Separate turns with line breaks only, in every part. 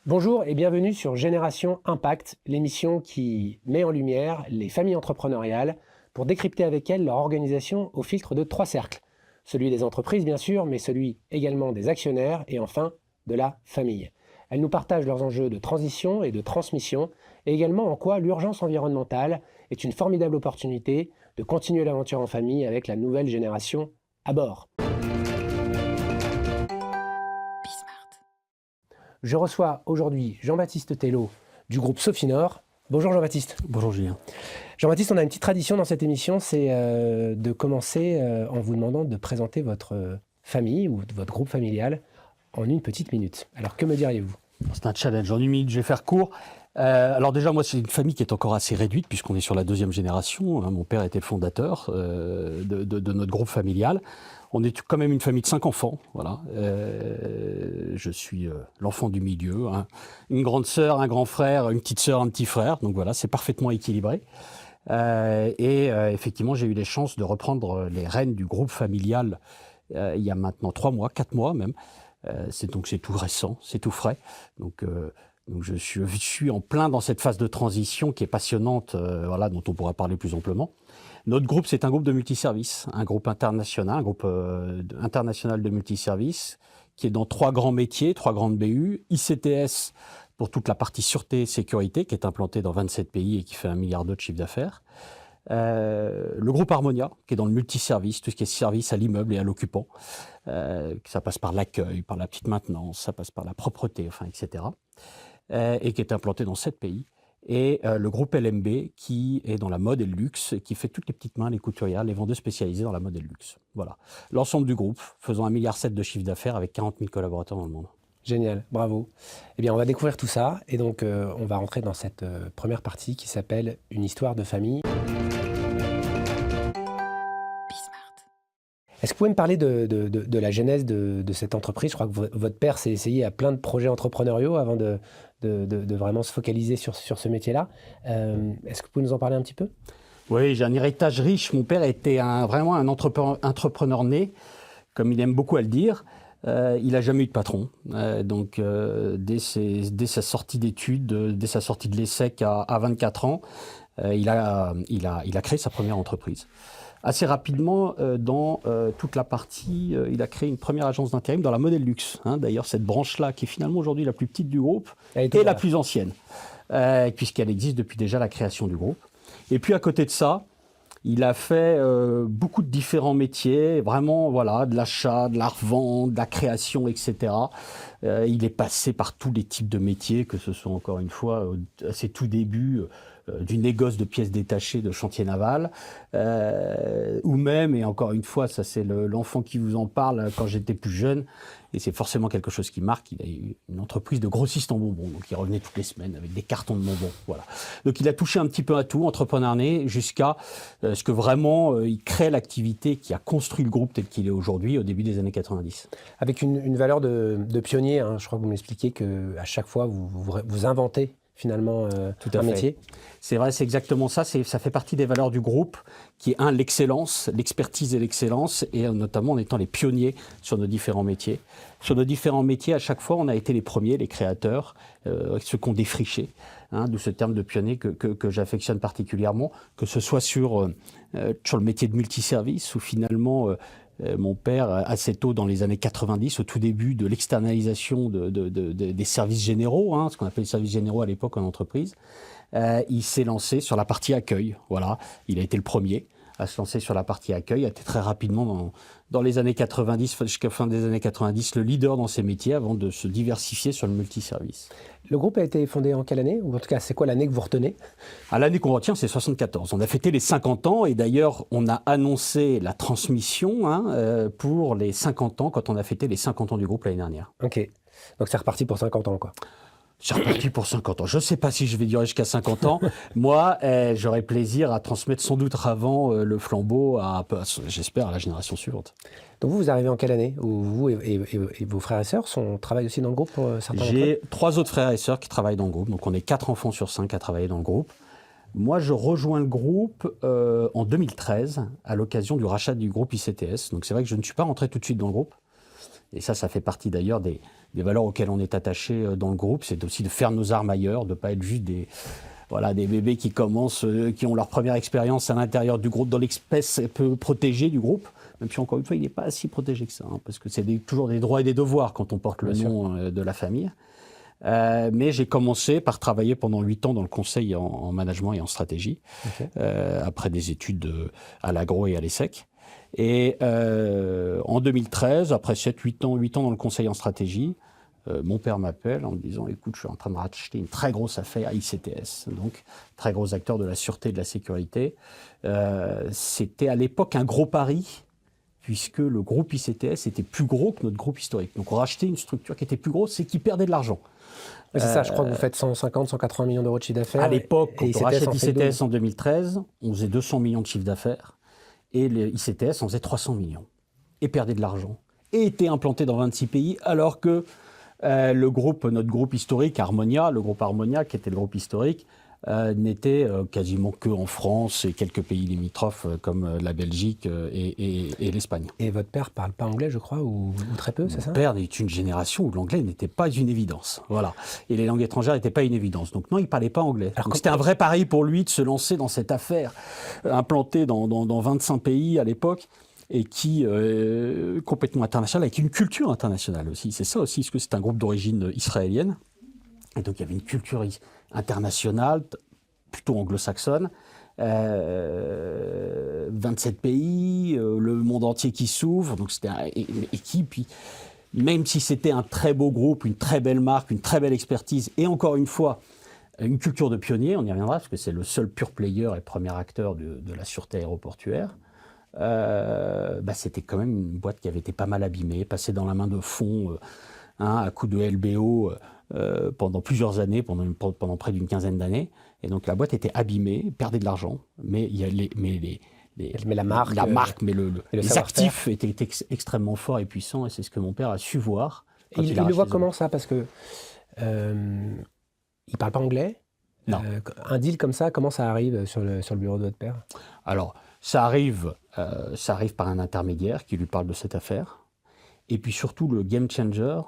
Bonjour et bienvenue sur Génération Impact, l'émission qui met en lumière les familles entrepreneuriales pour décrypter avec elles leur organisation au filtre de 3 cercles. Celui des entreprises bien sûr, mais celui également des actionnaires et enfin de la famille. Elles nous partagent leurs enjeux de transition et de transmission et également en quoi l'urgence environnementale est une formidable opportunité de continuer l'aventure en famille avec la nouvelle génération à bord. Je reçois aujourd'hui Jean-Baptiste Tello du groupe Sofinor. Bonjour Jean-Baptiste.
Bonjour Julien.
Jean-Baptiste, on a une petite tradition dans cette émission, c'est de commencer en vous demandant de présenter votre famille ou votre groupe familial en une petite minute. Alors que me diriez-vous ?
C'est un challenge. En une minute, je vais faire court. Alors déjà, moi, c'est une famille qui est encore assez réduite puisqu'on est sur la 2e génération. Mon père était le fondateur de notre groupe familial. On est quand même une famille de 5 enfants. Voilà. Je suis l'enfant du milieu. Hein. Une grande sœur, un grand frère, une petite sœur, un petit frère. Donc voilà, c'est parfaitement équilibré. Effectivement, j'ai eu les chances de reprendre les rênes du groupe familial il y a maintenant 3 mois, 4 mois même. C'est tout récent, c'est tout frais. Donc je suis en plein dans cette phase de transition qui est passionnante, voilà, dont on pourra parler plus amplement. Notre groupe, c'est un groupe de multiservices, un groupe international, international de multiservices, qui est dans 3 grands métiers, 3 grandes BU, ICTS pour toute la partie sûreté et sécurité, qui est implantée dans 27 pays et qui fait 1 milliard de chiffre d'affaires. Le groupe Harmonia, qui est dans le multiservice, tout ce qui est service à l'immeuble et à l'occupant. Ça passe par l'accueil, par la petite maintenance, ça passe par la propreté, enfin, etc. Et qui est implanté dans 7 pays. Et le groupe LMB, qui est dans la mode et le luxe, et qui fait toutes les petites mains, les couturières, les vendeuses spécialisées dans la mode et le luxe. Voilà. L'ensemble du groupe, faisant 1,7 milliard de chiffre d'affaires avec 40 000 collaborateurs dans le monde.
Génial, bravo. Eh bien, on va découvrir tout ça et donc on va rentrer dans cette première partie qui s'appelle « Une histoire de famille ». Est-ce que vous pouvez me parler de la genèse de cette entreprise ? Je crois que votre père s'est essayé à plein de projets entrepreneuriaux avant de vraiment se focaliser sur ce métier-là. Est-ce que vous pouvez nous en parler un petit peu ?
Oui, j'ai un héritage riche. Mon père était vraiment un entrepreneur né, comme il aime beaucoup à le dire. Il n'a jamais eu de patron. Dès sa sortie d'études, dès sa sortie de l'ESSEC à 24 ans, il a créé sa première entreprise. Assez rapidement, dans toute la partie, il a créé une première agence d'intérim dans la mode et le luxe. Hein. D'ailleurs, cette branche-là, qui est finalement aujourd'hui la plus petite du groupe, est la plus ancienne, puisqu'elle existe depuis déjà la création du groupe. Et puis à côté de ça, il a fait beaucoup de différents métiers, vraiment, voilà, de l'achat, de la revente, de la création, etc. Il est passé par tous les types de métiers, que ce soit encore une fois à ses tout débuts, du négoce de pièces détachées de chantier naval, ou même, et encore une fois, ça c'est l'enfant qui vous en parle, quand j'étais plus jeune, et c'est forcément quelque chose qui marque, il a eu une entreprise de grossiste en bonbons, donc il revenait toutes les semaines avec des cartons de bonbons, voilà. Donc il a touché un petit peu à tout, entrepreneur né, jusqu'à ce que vraiment il crée l'activité qui a construit le groupe tel qu'il est aujourd'hui, au début des années 90.
Avec une valeur de pionnier, hein. Je crois que vous m'expliquez qu'à chaque fois vous inventez finalement un métier.
C'est vrai, c'est exactement ça. Ça fait partie des valeurs du groupe, qui est l'excellence, l'expertise et l'excellence, et notamment en étant les pionniers sur nos différents métiers. Sur nos différents métiers, à chaque fois, on a été les premiers, les créateurs, ceux qu'on défriché, hein, d'où ce terme de pionnier que j'affectionne particulièrement, que ce soit sur le métier de multiservice, où finalement mon père, assez tôt dans les années 90, au tout début de l'externalisation des services généraux, hein, ce qu'on appelait les services généraux à l'époque en entreprise, il s'est lancé sur la partie accueil. Voilà, il a été le premier à se lancer sur la partie accueil, a été très rapidement dans les années 90, jusqu'à la fin des années 90, le leader dans ces métiers avant de se diversifier sur le multiservice.
Le groupe a été fondé en quelle année ? Ou en tout cas, c'est quoi l'année que vous retenez ?
L'année qu'on retient, c'est 74. On a fêté les 50 ans et d'ailleurs, on a annoncé la transmission pour les 50 ans quand on a fêté les 50 ans du groupe l'année dernière.
Ok, donc c'est reparti pour 50 ans, quoi.
C'est reparti pour 50 ans. Je ne sais pas si je vais durer jusqu'à 50 ans. Moi, j'aurai plaisir à transmettre sans doute avant le flambeau, j'espère, à la génération suivante.
Donc vous arrivez en quelle année ? Vous et vos frères et sœurs travaillent aussi dans le groupe pour certains d'entre eux ?
J'ai 3 autres frères et sœurs qui travaillent dans le groupe. Donc on est 4 enfants sur 5 à travailler dans le groupe. Moi, je rejoins le groupe en 2013, à l'occasion du rachat du groupe ICTS. Donc c'est vrai que je ne suis pas rentré tout de suite dans le groupe. Et ça fait partie d'ailleurs des valeurs auxquelles on est attaché dans le groupe. C'est aussi de faire nos armes ailleurs, de ne pas être juste des bébés qui commencent, qui ont leur première expérience à l'intérieur du groupe, dans l'espèce un peu protégée du groupe. Même si, encore une fois, il n'est pas si protégé que ça, hein, parce que c'est toujours des droits et des devoirs quand on porte le nom de la famille. Mais j'ai commencé par travailler pendant 8 ans dans le conseil en management et en stratégie, après des études à l'agro et à l'ESSEC. Et en 2013, après 8 ans dans le conseil en stratégie, mon père m'appelle en me disant « Écoute, je suis en train de racheter une très grosse affaire à ICTS, donc très gros acteur de la sûreté et de la sécurité. » C'était à l'époque un gros pari, puisque le groupe ICTS était plus gros que notre groupe historique. Donc on rachetait une structure qui était plus grosse et qui perdait de l'argent.
C'est ça, je crois que vous faites 150, 180 millions d'euros de chiffre d'affaires.
À l'époque, quand on rachète ICTS en 2013, on faisait 200 millions de chiffre d'affaires. Et les ICTS en faisait 300 millions. Et perdait de l'argent. Et était implanté dans 26 pays, alors que notre groupe historique, Harmonia, le groupe Harmonia, qui était le groupe historique, n'était quasiment que en France et quelques pays limitrophes comme la Belgique et l'Espagne.
Et votre père ne parle pas anglais, je crois, ou très peu, c'est ça ?
Mon père est une génération où l'anglais n'était pas une évidence. Voilà. Et les langues étrangères n'étaient pas une évidence. Donc non, il ne parlait pas anglais. Donc c'était un vrai pari pour lui de se lancer dans cette affaire implantée dans 25 pays à l'époque et qui complètement internationale, avec une culture internationale aussi. C'est ça aussi, parce que c'est un groupe d'origine israélienne. Et donc il y avait une culture internationale, plutôt anglo-saxonne, 27 pays, le monde entier qui s'ouvre, donc c'était une équipe. Puis, même si c'était un très beau groupe, une très belle marque, une très belle expertise, et encore une fois, une culture de pionnier, on y reviendra, parce que c'est le seul pure player et premier acteur de la sûreté aéroportuaire, c'était quand même une boîte qui avait été pas mal abîmée, passée dans la main de fonds, à coup de LBO, pendant plusieurs années, pendant près d'une quinzaine d'années. Et donc la boîte était abîmée, perdait de l'argent, mais il y a
la marque,
les actifs étaient extrêmement forts et puissants, et c'est ce que mon père a su voir.
Il le voit comment ça ? Parce que il parle pas anglais.
Non.
Un deal comme ça, comment ça arrive sur le bureau de votre père ?
Alors ça arrive par un intermédiaire qui lui parle de cette affaire. Et puis surtout le game changer,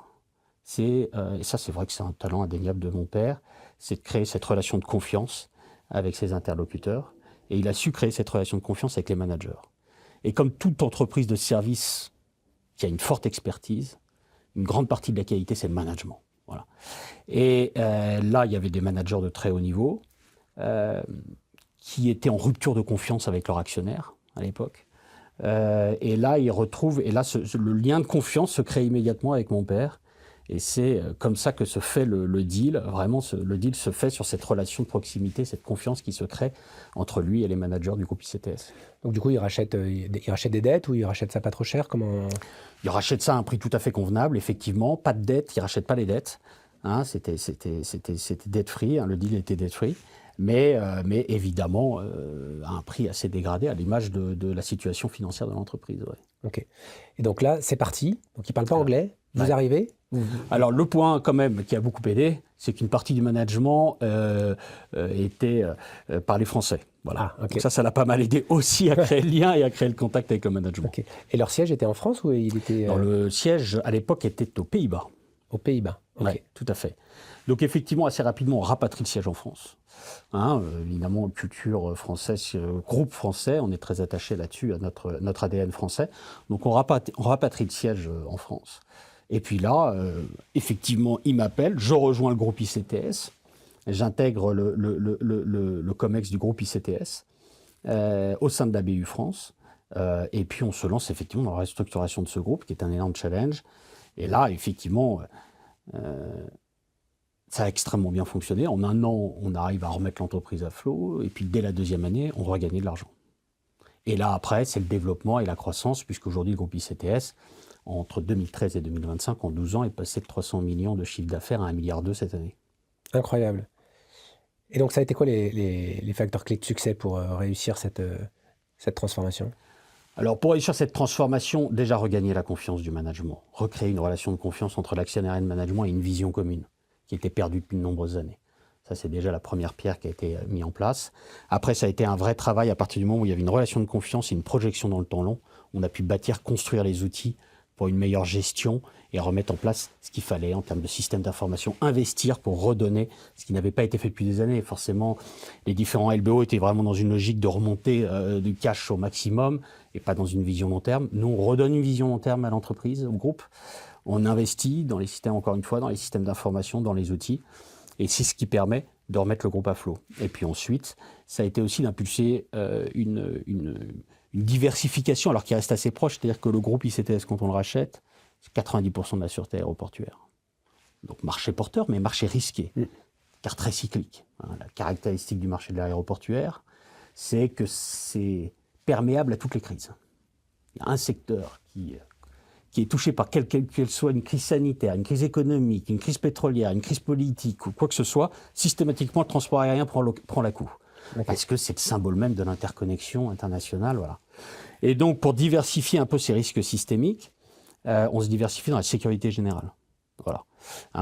et ça c'est vrai que c'est un talent indéniable de mon père, c'est de créer cette relation de confiance avec ses interlocuteurs. Et il a su créer cette relation de confiance avec les managers. Et comme toute entreprise de service qui a une forte expertise, une grande partie de la qualité, c'est le management. Voilà. Et là, il y avait des managers de très haut niveau qui étaient en rupture de confiance avec leurs actionnaires à l'époque. Et là, le lien de confiance se crée immédiatement avec mon père. Et c'est comme ça que se fait le deal. Vraiment, le deal se fait sur cette relation de proximité, cette confiance qui se crée entre lui et les managers du groupe ICTS.
Donc du coup, il rachète des dettes ou il rachète ça pas trop cher ? Comment...
Il rachète ça à un prix tout à fait convenable, effectivement. Pas de dettes, il ne rachète pas les dettes. Hein, c'était debt-free, hein, le deal était debt-free. Mais évidemment, à un prix assez dégradé, à l'image de la situation financière de l'entreprise. Ouais.
Ok. Et donc là, c'est parti. Donc il ne parle pas anglais. Vous arrivez ?
Alors le point quand même qui a beaucoup aidé, c'est qu'une partie du management était par les Français. Voilà.
Ah, okay.
Donc ça l'a pas mal aidé aussi à créer le lien et à créer le contact avec le management.
Okay. Et leur siège était en France ou il était...
Non, le siège à l'époque était aux Pays-Bas.
Aux Pays-Bas, ok.
Oui, tout à fait. Donc effectivement, assez rapidement, on rapatrie le siège en France. Hein, évidemment, culture française, groupe français, on est très attaché là-dessus à notre ADN français. Donc on rapatrie le siège en France. Et puis là, effectivement, il m'appelle, je rejoins le groupe ICTS, j'intègre le COMEX du groupe ICTS au sein de la BU France. Et puis on se lance effectivement dans la restructuration de ce groupe, qui est un énorme challenge. Et là, effectivement, ça a extrêmement bien fonctionné. En un an, on arrive à remettre l'entreprise à flot. Et puis dès la deuxième année, on regagne de l'argent. Et là, après, c'est le développement et la croissance, puisqu'aujourd'hui, le groupe ICTS, entre 2013 et 2025, en 12 ans, est passé de 300 millions de chiffre d'affaires à 1,2 milliard cette année.
Incroyable. Et donc, ça a été quoi les facteurs clés de succès pour réussir cette transformation ?
Alors, pour réussir cette transformation, déjà regagner la confiance du management, recréer une relation de confiance entre l'actionnaire et le management et une vision commune qui était perdue depuis de nombreuses années. Ça, c'est déjà la première pierre qui a été mise en place. Après, ça a été un vrai travail à partir du moment où il y avait une relation de confiance et une projection dans le temps long. On a pu bâtir, construire les outils pour une meilleure gestion et remettre en place ce qu'il fallait en termes de système d'information, investir pour redonner ce qui n'avait pas été fait depuis des années. Forcément, les différents LBO étaient vraiment dans une logique de remonter du cash au maximum et pas dans une vision long terme. Nous, on redonne une vision long terme à l'entreprise, au groupe. On investit dans les systèmes, encore une fois, dans les systèmes d'information, dans les outils. Et c'est ce qui permet de remettre le groupe à flot. Et puis ensuite, ça a été aussi d'impulser une diversification, alors qui reste assez proche, c'est-à-dire que le groupe ICTS, quand on le rachète, c'est 90% de la sûreté aéroportuaire. Donc marché porteur, mais marché risqué, car très cyclique. La caractéristique du marché de l'aéroportuaire, c'est que c'est perméable à toutes les crises. Il y a un secteur qui est touché par quelle soit une crise sanitaire, une crise économique, une crise pétrolière, une crise politique ou quoi que ce soit, systématiquement le transport aérien prend la coup. Okay. Parce que c'est le symbole même de l'interconnexion internationale. Voilà. Et donc, pour diversifier un peu ces risques systémiques, on se diversifie dans la sécurité générale. Voilà.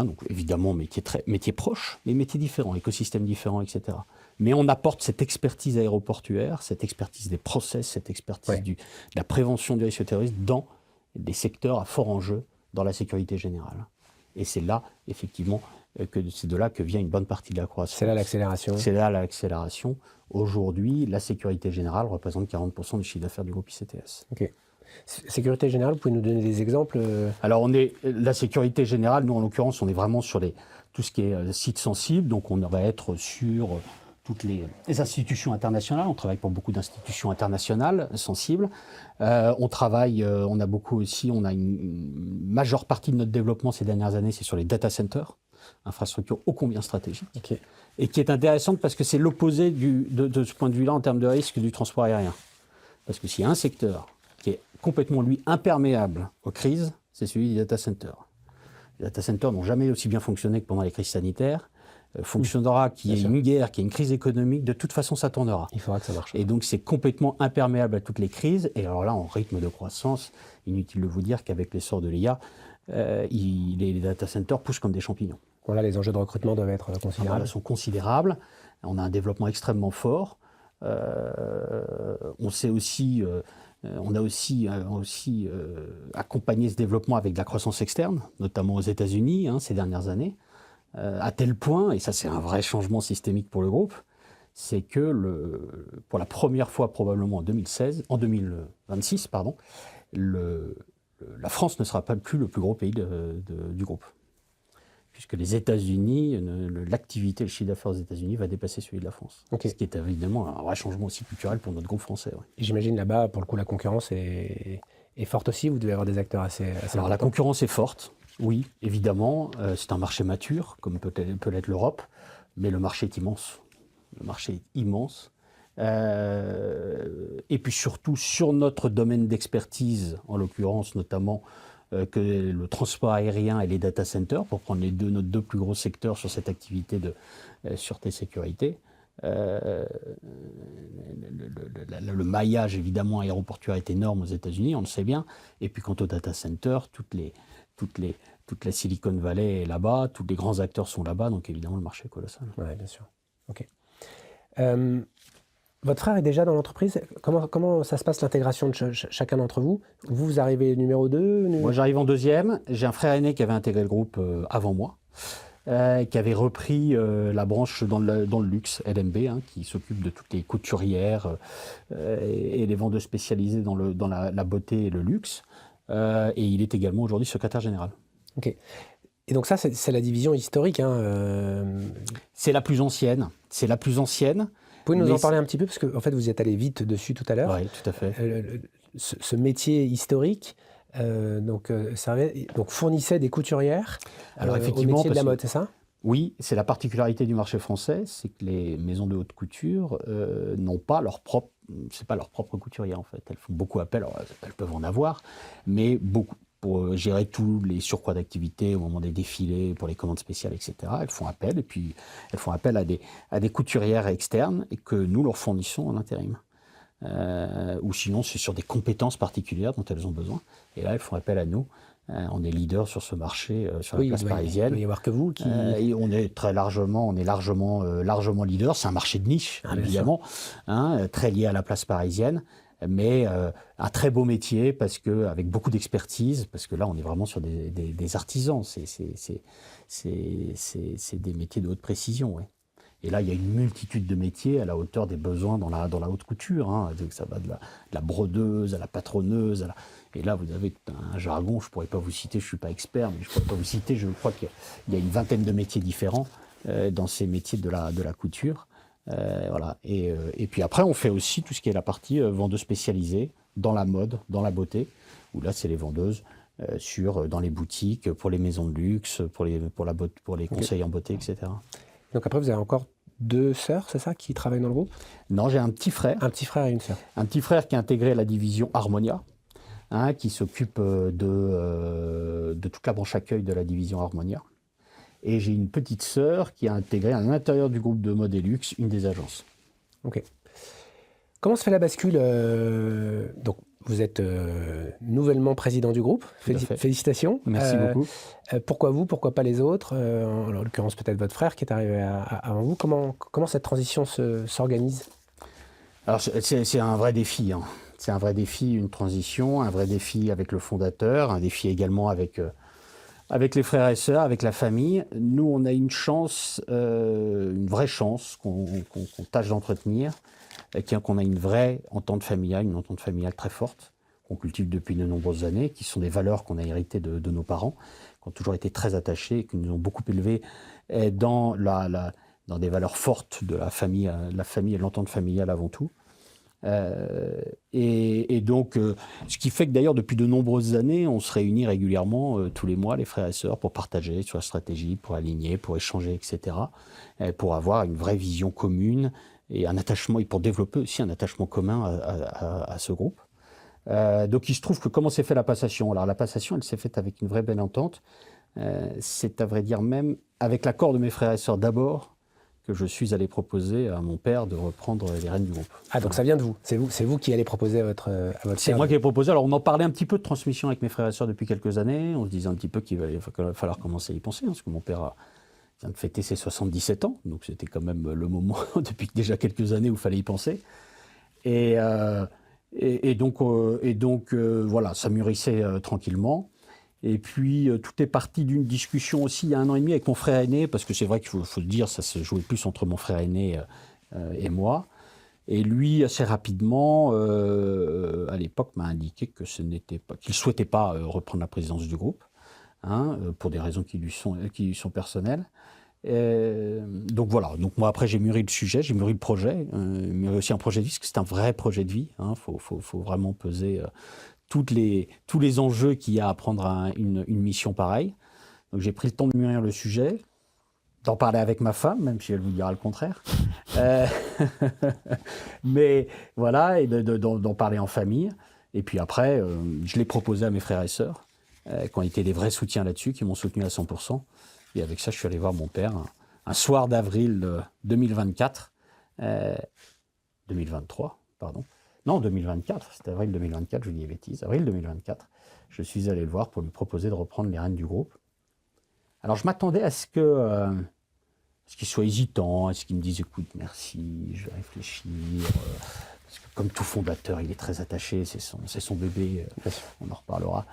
Donc, évidemment, métier proche, mais métiers différents, écosystèmes différents, etc. Mais on apporte cette expertise aéroportuaire, cette expertise des process, cette expertise de la prévention du risque terroriste dans des secteurs à fort enjeu dans la sécurité générale. Et c'est là, effectivement, c'est de là que vient une bonne partie de la croissance.
C'est là l'accélération.
C'est là l'accélération. Aujourd'hui, la sécurité générale représente 40% du chiffre d'affaires du groupe ICTS.
Ok. Sécurité générale, vous pouvez nous donner des exemples?
Alors, la sécurité générale, nous, en l'occurrence, on est vraiment sur tout ce qui est sites sensibles. Donc, on va être sur toutes les institutions internationales. On travaille pour beaucoup d'institutions internationales sensibles. On a beaucoup aussi, on a une majeure partie de notre développement ces dernières années, c'est sur les data centers, infrastructure ô combien stratégique, et qui est intéressante parce que c'est l'opposé de ce point de vue-là en termes de risque du transport aérien. Parce que s'il y a un secteur qui est complètement, lui, imperméable aux crises, c'est celui des data centers. Les data centers n'ont jamais aussi bien fonctionné que pendant les crises sanitaires. Fonctionnera, qu'il y ait une guerre, qu'il y ait une crise économique, de toute façon, ça tournera.
Il faudra que ça marche.
Et donc, c'est complètement imperméable à toutes les crises. Et alors là, en rythme de croissance, inutile de vous dire qu'avec l'essor de l'IA, les data centers poussent comme des champignons.
Voilà, les enjeux de recrutement doivent être considérables.
Ils sont considérables. On a un développement extrêmement fort. On a aussi accompagné ce développement avec de la croissance externe, notamment aux États-Unis ces dernières années. À tel point, et ça c'est un vrai changement systémique pour le groupe, c'est que pour la première fois probablement en 2026, la France ne sera pas plus le plus gros pays du groupe. Puisque les États-Unis, l'activité, le chiffre d'affaires aux États-Unis va dépasser celui de la France. Ce qui est évidemment un vrai changement aussi culturel pour notre groupe français. Ouais.
Et j'imagine là-bas, pour le coup, la concurrence est forte aussi. Vous devez avoir des acteurs assez
Alors
importants.
La concurrence est forte. Oui, évidemment, c'est un marché mature, comme peut l'être l'Europe, mais le marché est immense. Le marché est immense. Et puis surtout, sur notre domaine d'expertise, en l'occurrence notamment que le transport aérien et les data centers, pour prendre nos deux plus gros secteurs sur cette activité de sûreté et sécurité, le maillage évidemment aéroportuaire est énorme aux États-Unis, on le sait bien. Et puis quant aux data centers, toute la Silicon Valley est là-bas, tous les grands acteurs sont là-bas, donc évidemment le marché est colossal.
Oui, bien sûr. Ok. Votre frère est déjà dans l'entreprise. Comment ça se passe l'intégration de chacun d'entre vous? Vous arrivez numéro 2
Moi j'arrive en deuxième. J'ai un frère aîné qui avait intégré le groupe avant moi, qui avait repris la branche dans le luxe, LMB, qui s'occupe de toutes les couturières et les vendeuses spécialisées dans la beauté et le luxe. Et il est également aujourd'hui secrétaire général.
Ok. Et donc ça, c'est la division historique.
C'est la plus ancienne. C'est la plus ancienne.
Vous pouvez nous en parler un petit peu, parce que en fait, vous y êtes allé vite dessus tout à l'heure.
Oui, tout à fait.
Ce métier historique, fournissait des couturières au métier de la mode, c'est ça?
Oui, c'est la particularité du marché français, c'est que les maisons de haute couture n'ont pas leur propre, c'est pas leur propre couturier en fait. Elles font beaucoup appel, alors elles peuvent en avoir, mais beaucoup pour gérer tous les surcroîts d'activité au moment des défilés, pour les commandes spéciales, etc. Elles font appel, et puis elles font appel à des couturières externes et que nous leur fournissons en intérim. Ou sinon, c'est sur des compétences particulières dont elles ont besoin. Et là, elles font appel à nous. On est leader sur ce marché, sur la place
Il
parisienne.
ne doit y avoir que vous qui...
Et on est largement leader. C'est un marché de niche, évidemment, très lié à la place parisienne, mais un très beau métier avec beaucoup d'expertise, parce que là, on est vraiment sur des artisans. C'est des métiers de haute précision. Ouais. Et là, il y a une multitude de métiers à la hauteur des besoins dans la haute couture. Donc ça va de la brodeuse à la patronneuse. Et là, vous avez un jargon, je ne pourrais pas vous citer, je ne suis pas expert, mais je ne pourrais pas vous citer. Je crois qu'il y a une vingtaine de métiers différents dans ces métiers de la couture. Voilà. Et puis après, on fait aussi tout ce qui est la partie vendeuse spécialisée dans la mode, dans la beauté, où là, c'est les vendeuses dans les boutiques, pour les maisons de luxe, pour les conseils en beauté, etc.
Donc après, vous avez encore 2 sœurs, c'est ça, qui travaillent dans le groupe?
Non, j'ai un petit frère.
Un petit frère et une sœur.
Un petit frère qui a intégré la division Harmonia, qui s'occupe de toute la branche accueil de la division Harmonia. Et j'ai une petite sœur qui a intégré à l'intérieur du groupe de mode et luxe une des agences.
Ok. Comment se fait la bascule Donc, vous êtes nouvellement président du groupe. Félicitations.
Merci beaucoup.
Pourquoi vous? Pourquoi pas les autres? En l'occurrence, peut-être votre frère qui est arrivé avant vous. Comment cette transition s'organise?
Alors, c'est un vrai défi. C'est un vrai défi, une transition, un vrai défi avec le fondateur, un défi également avec les frères et sœurs, avec la famille. Nous, on a une chance, une vraie chance qu'on tâche d'entretenir, qu'on a une vraie entente familiale, une entente familiale très forte, qu'on cultive depuis de nombreuses années, qui sont des valeurs qu'on a héritées de nos parents, qui ont toujours été très attachés et qui nous ont beaucoup élevés dans des valeurs fortes de la famille et l'entente familiale avant tout. Et donc, ce qui fait que d'ailleurs, depuis de nombreuses années, on se réunit régulièrement tous les mois, les frères et sœurs, pour partager sur la stratégie, pour aligner, pour échanger, etc., pour avoir une vraie vision commune et un attachement, et pour développer aussi un attachement commun à ce groupe. Donc, il se trouve que comment s'est fait la passation? Alors, la passation, elle s'est faite avec une vraie belle entente. C'est à vrai dire même avec l'accord de mes frères et sœurs d'abord, que je suis allé proposer à mon père de reprendre les rênes du groupe.
Ah, donc ça vient de vous. C'est vous qui allez proposer à votre
C'est
père.
moi qui ai proposé. Alors, on en parlait un petit peu de transmission avec mes frères et sœurs depuis quelques années. On se disait un petit peu qu'il va falloir commencer à y penser, parce que mon père vient de fêter ses 77 ans, donc c'était quand même le moment, depuis déjà quelques années, où il fallait y penser. Et donc, voilà, ça mûrissait tranquillement. Et puis, tout est parti d'une discussion aussi il y a 1 an et demi avec mon frère aîné, parce que c'est vrai qu'il faut le dire, ça se jouait plus entre mon frère aîné et moi. Et lui, assez rapidement, à l'époque, m'a indiqué que qu'il ne souhaitait pas reprendre la présidence du groupe, pour des raisons qui lui sont personnelles. Donc voilà, donc moi après j'ai mûri le sujet, j'ai mûri le projet, mûri aussi un projet de vie, parce que c'est un vrai projet de vie. Faut vraiment peser tous les enjeux qu'il y a à prendre une mission pareille. Donc j'ai pris le temps de mûrir le sujet, d'en parler avec ma femme, même si elle vous dira le contraire. Mais voilà, et d'en parler en famille. Et puis après, je l'ai proposé à mes frères et sœurs, qui ont été des vrais soutiens là-dessus, qui m'ont soutenu à 100%. Et avec ça, je suis allé voir mon père un soir d'avril 2024. 2023, pardon. Non, 2024, c'était avril 2024, je dis des bêtises. Avril 2024, je suis allé le voir pour lui proposer de reprendre les rênes du groupe. Alors, je m'attendais à ce qu'il soit hésitant, à ce qu'il me dise « Écoute, merci, je vais réfléchir. » Parce que comme tout fondateur, il est très attaché, c'est son bébé, on en reparlera.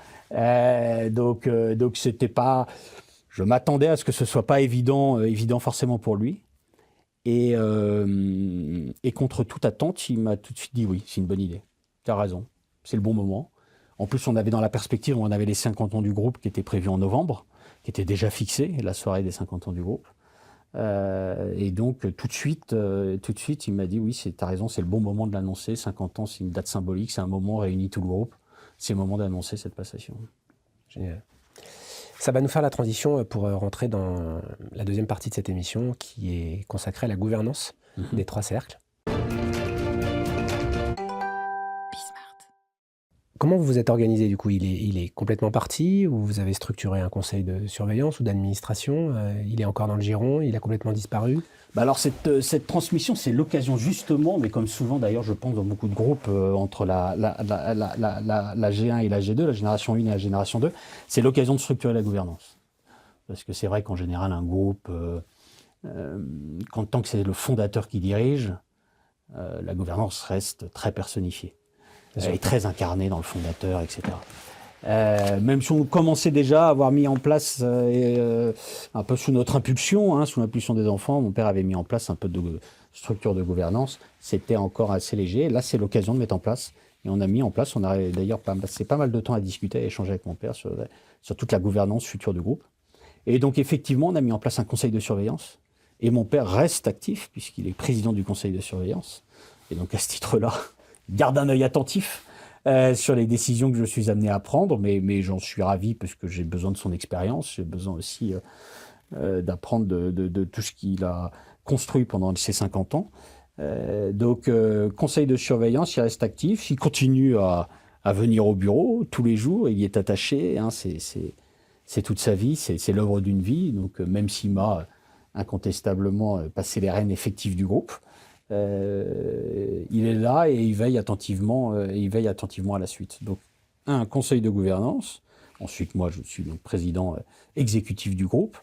Donc c'était pas... Je m'attendais à ce que ce soit pas évident forcément pour lui. Et contre toute attente, il m'a tout de suite dit oui, c'est une bonne idée. Tu as raison, c'est le bon moment. En plus, on avait dans la perspective, on avait les 50 ans du groupe qui étaient prévus en novembre, qui étaient déjà fixés, la soirée des 50 ans du groupe. Et donc, tout de suite, il m'a dit oui, tu as raison, c'est le bon moment de l'annoncer. 50 ans, c'est une date symbolique, c'est un moment réuni tout le groupe. C'est le moment d'annoncer cette passation.
Génial. Ça va nous faire la transition pour rentrer dans la deuxième partie de cette émission qui est consacrée à la gouvernance des 3 cercles. Comment vous vous êtes organisé du coup? Il est complètement parti ou vous avez structuré un conseil de surveillance ou d'administration? Il est encore dans le giron? Il a complètement disparu?
Alors cette transmission, c'est l'occasion justement, mais comme souvent d'ailleurs je pense dans beaucoup de groupes entre la G1 et la G2, la génération 1 et la génération 2, c'est l'occasion de structurer la gouvernance. Parce que c'est vrai qu'en général un groupe, tant que c'est le fondateur qui dirige, la gouvernance reste très personnifiée. Elle est très incarnée dans le fondateur, etc. Même si on commençait déjà à avoir mis en place, un peu sous notre impulsion, sous l'impulsion des enfants, mon père avait mis en place un peu de structure de gouvernance, c'était encore assez léger. Là, c'est l'occasion de mettre en place. Et on a mis en place, on a d'ailleurs passé pas mal de temps à discuter, à échanger avec mon père sur toute la gouvernance future du groupe. Et donc, effectivement, on a mis en place un conseil de surveillance. Et mon père reste actif, puisqu'il est président du conseil de surveillance. Et donc, à ce titre-là, il garde un œil attentif sur les décisions que je suis amené à prendre, mais j'en suis ravi parce que j'ai besoin de son expérience, j'ai besoin aussi d'apprendre de tout ce qu'il a construit pendant ses 50 ans. Donc, conseil de surveillance, il reste actif, il continue à venir au bureau tous les jours, il y est attaché, c'est toute sa vie, c'est l'œuvre d'une vie, donc même s'il m'a incontestablement passé les rênes effectives du groupe, il est là et il veille attentivement à la suite. Donc, un conseil de gouvernance. Ensuite, moi, je suis donc président exécutif du groupe.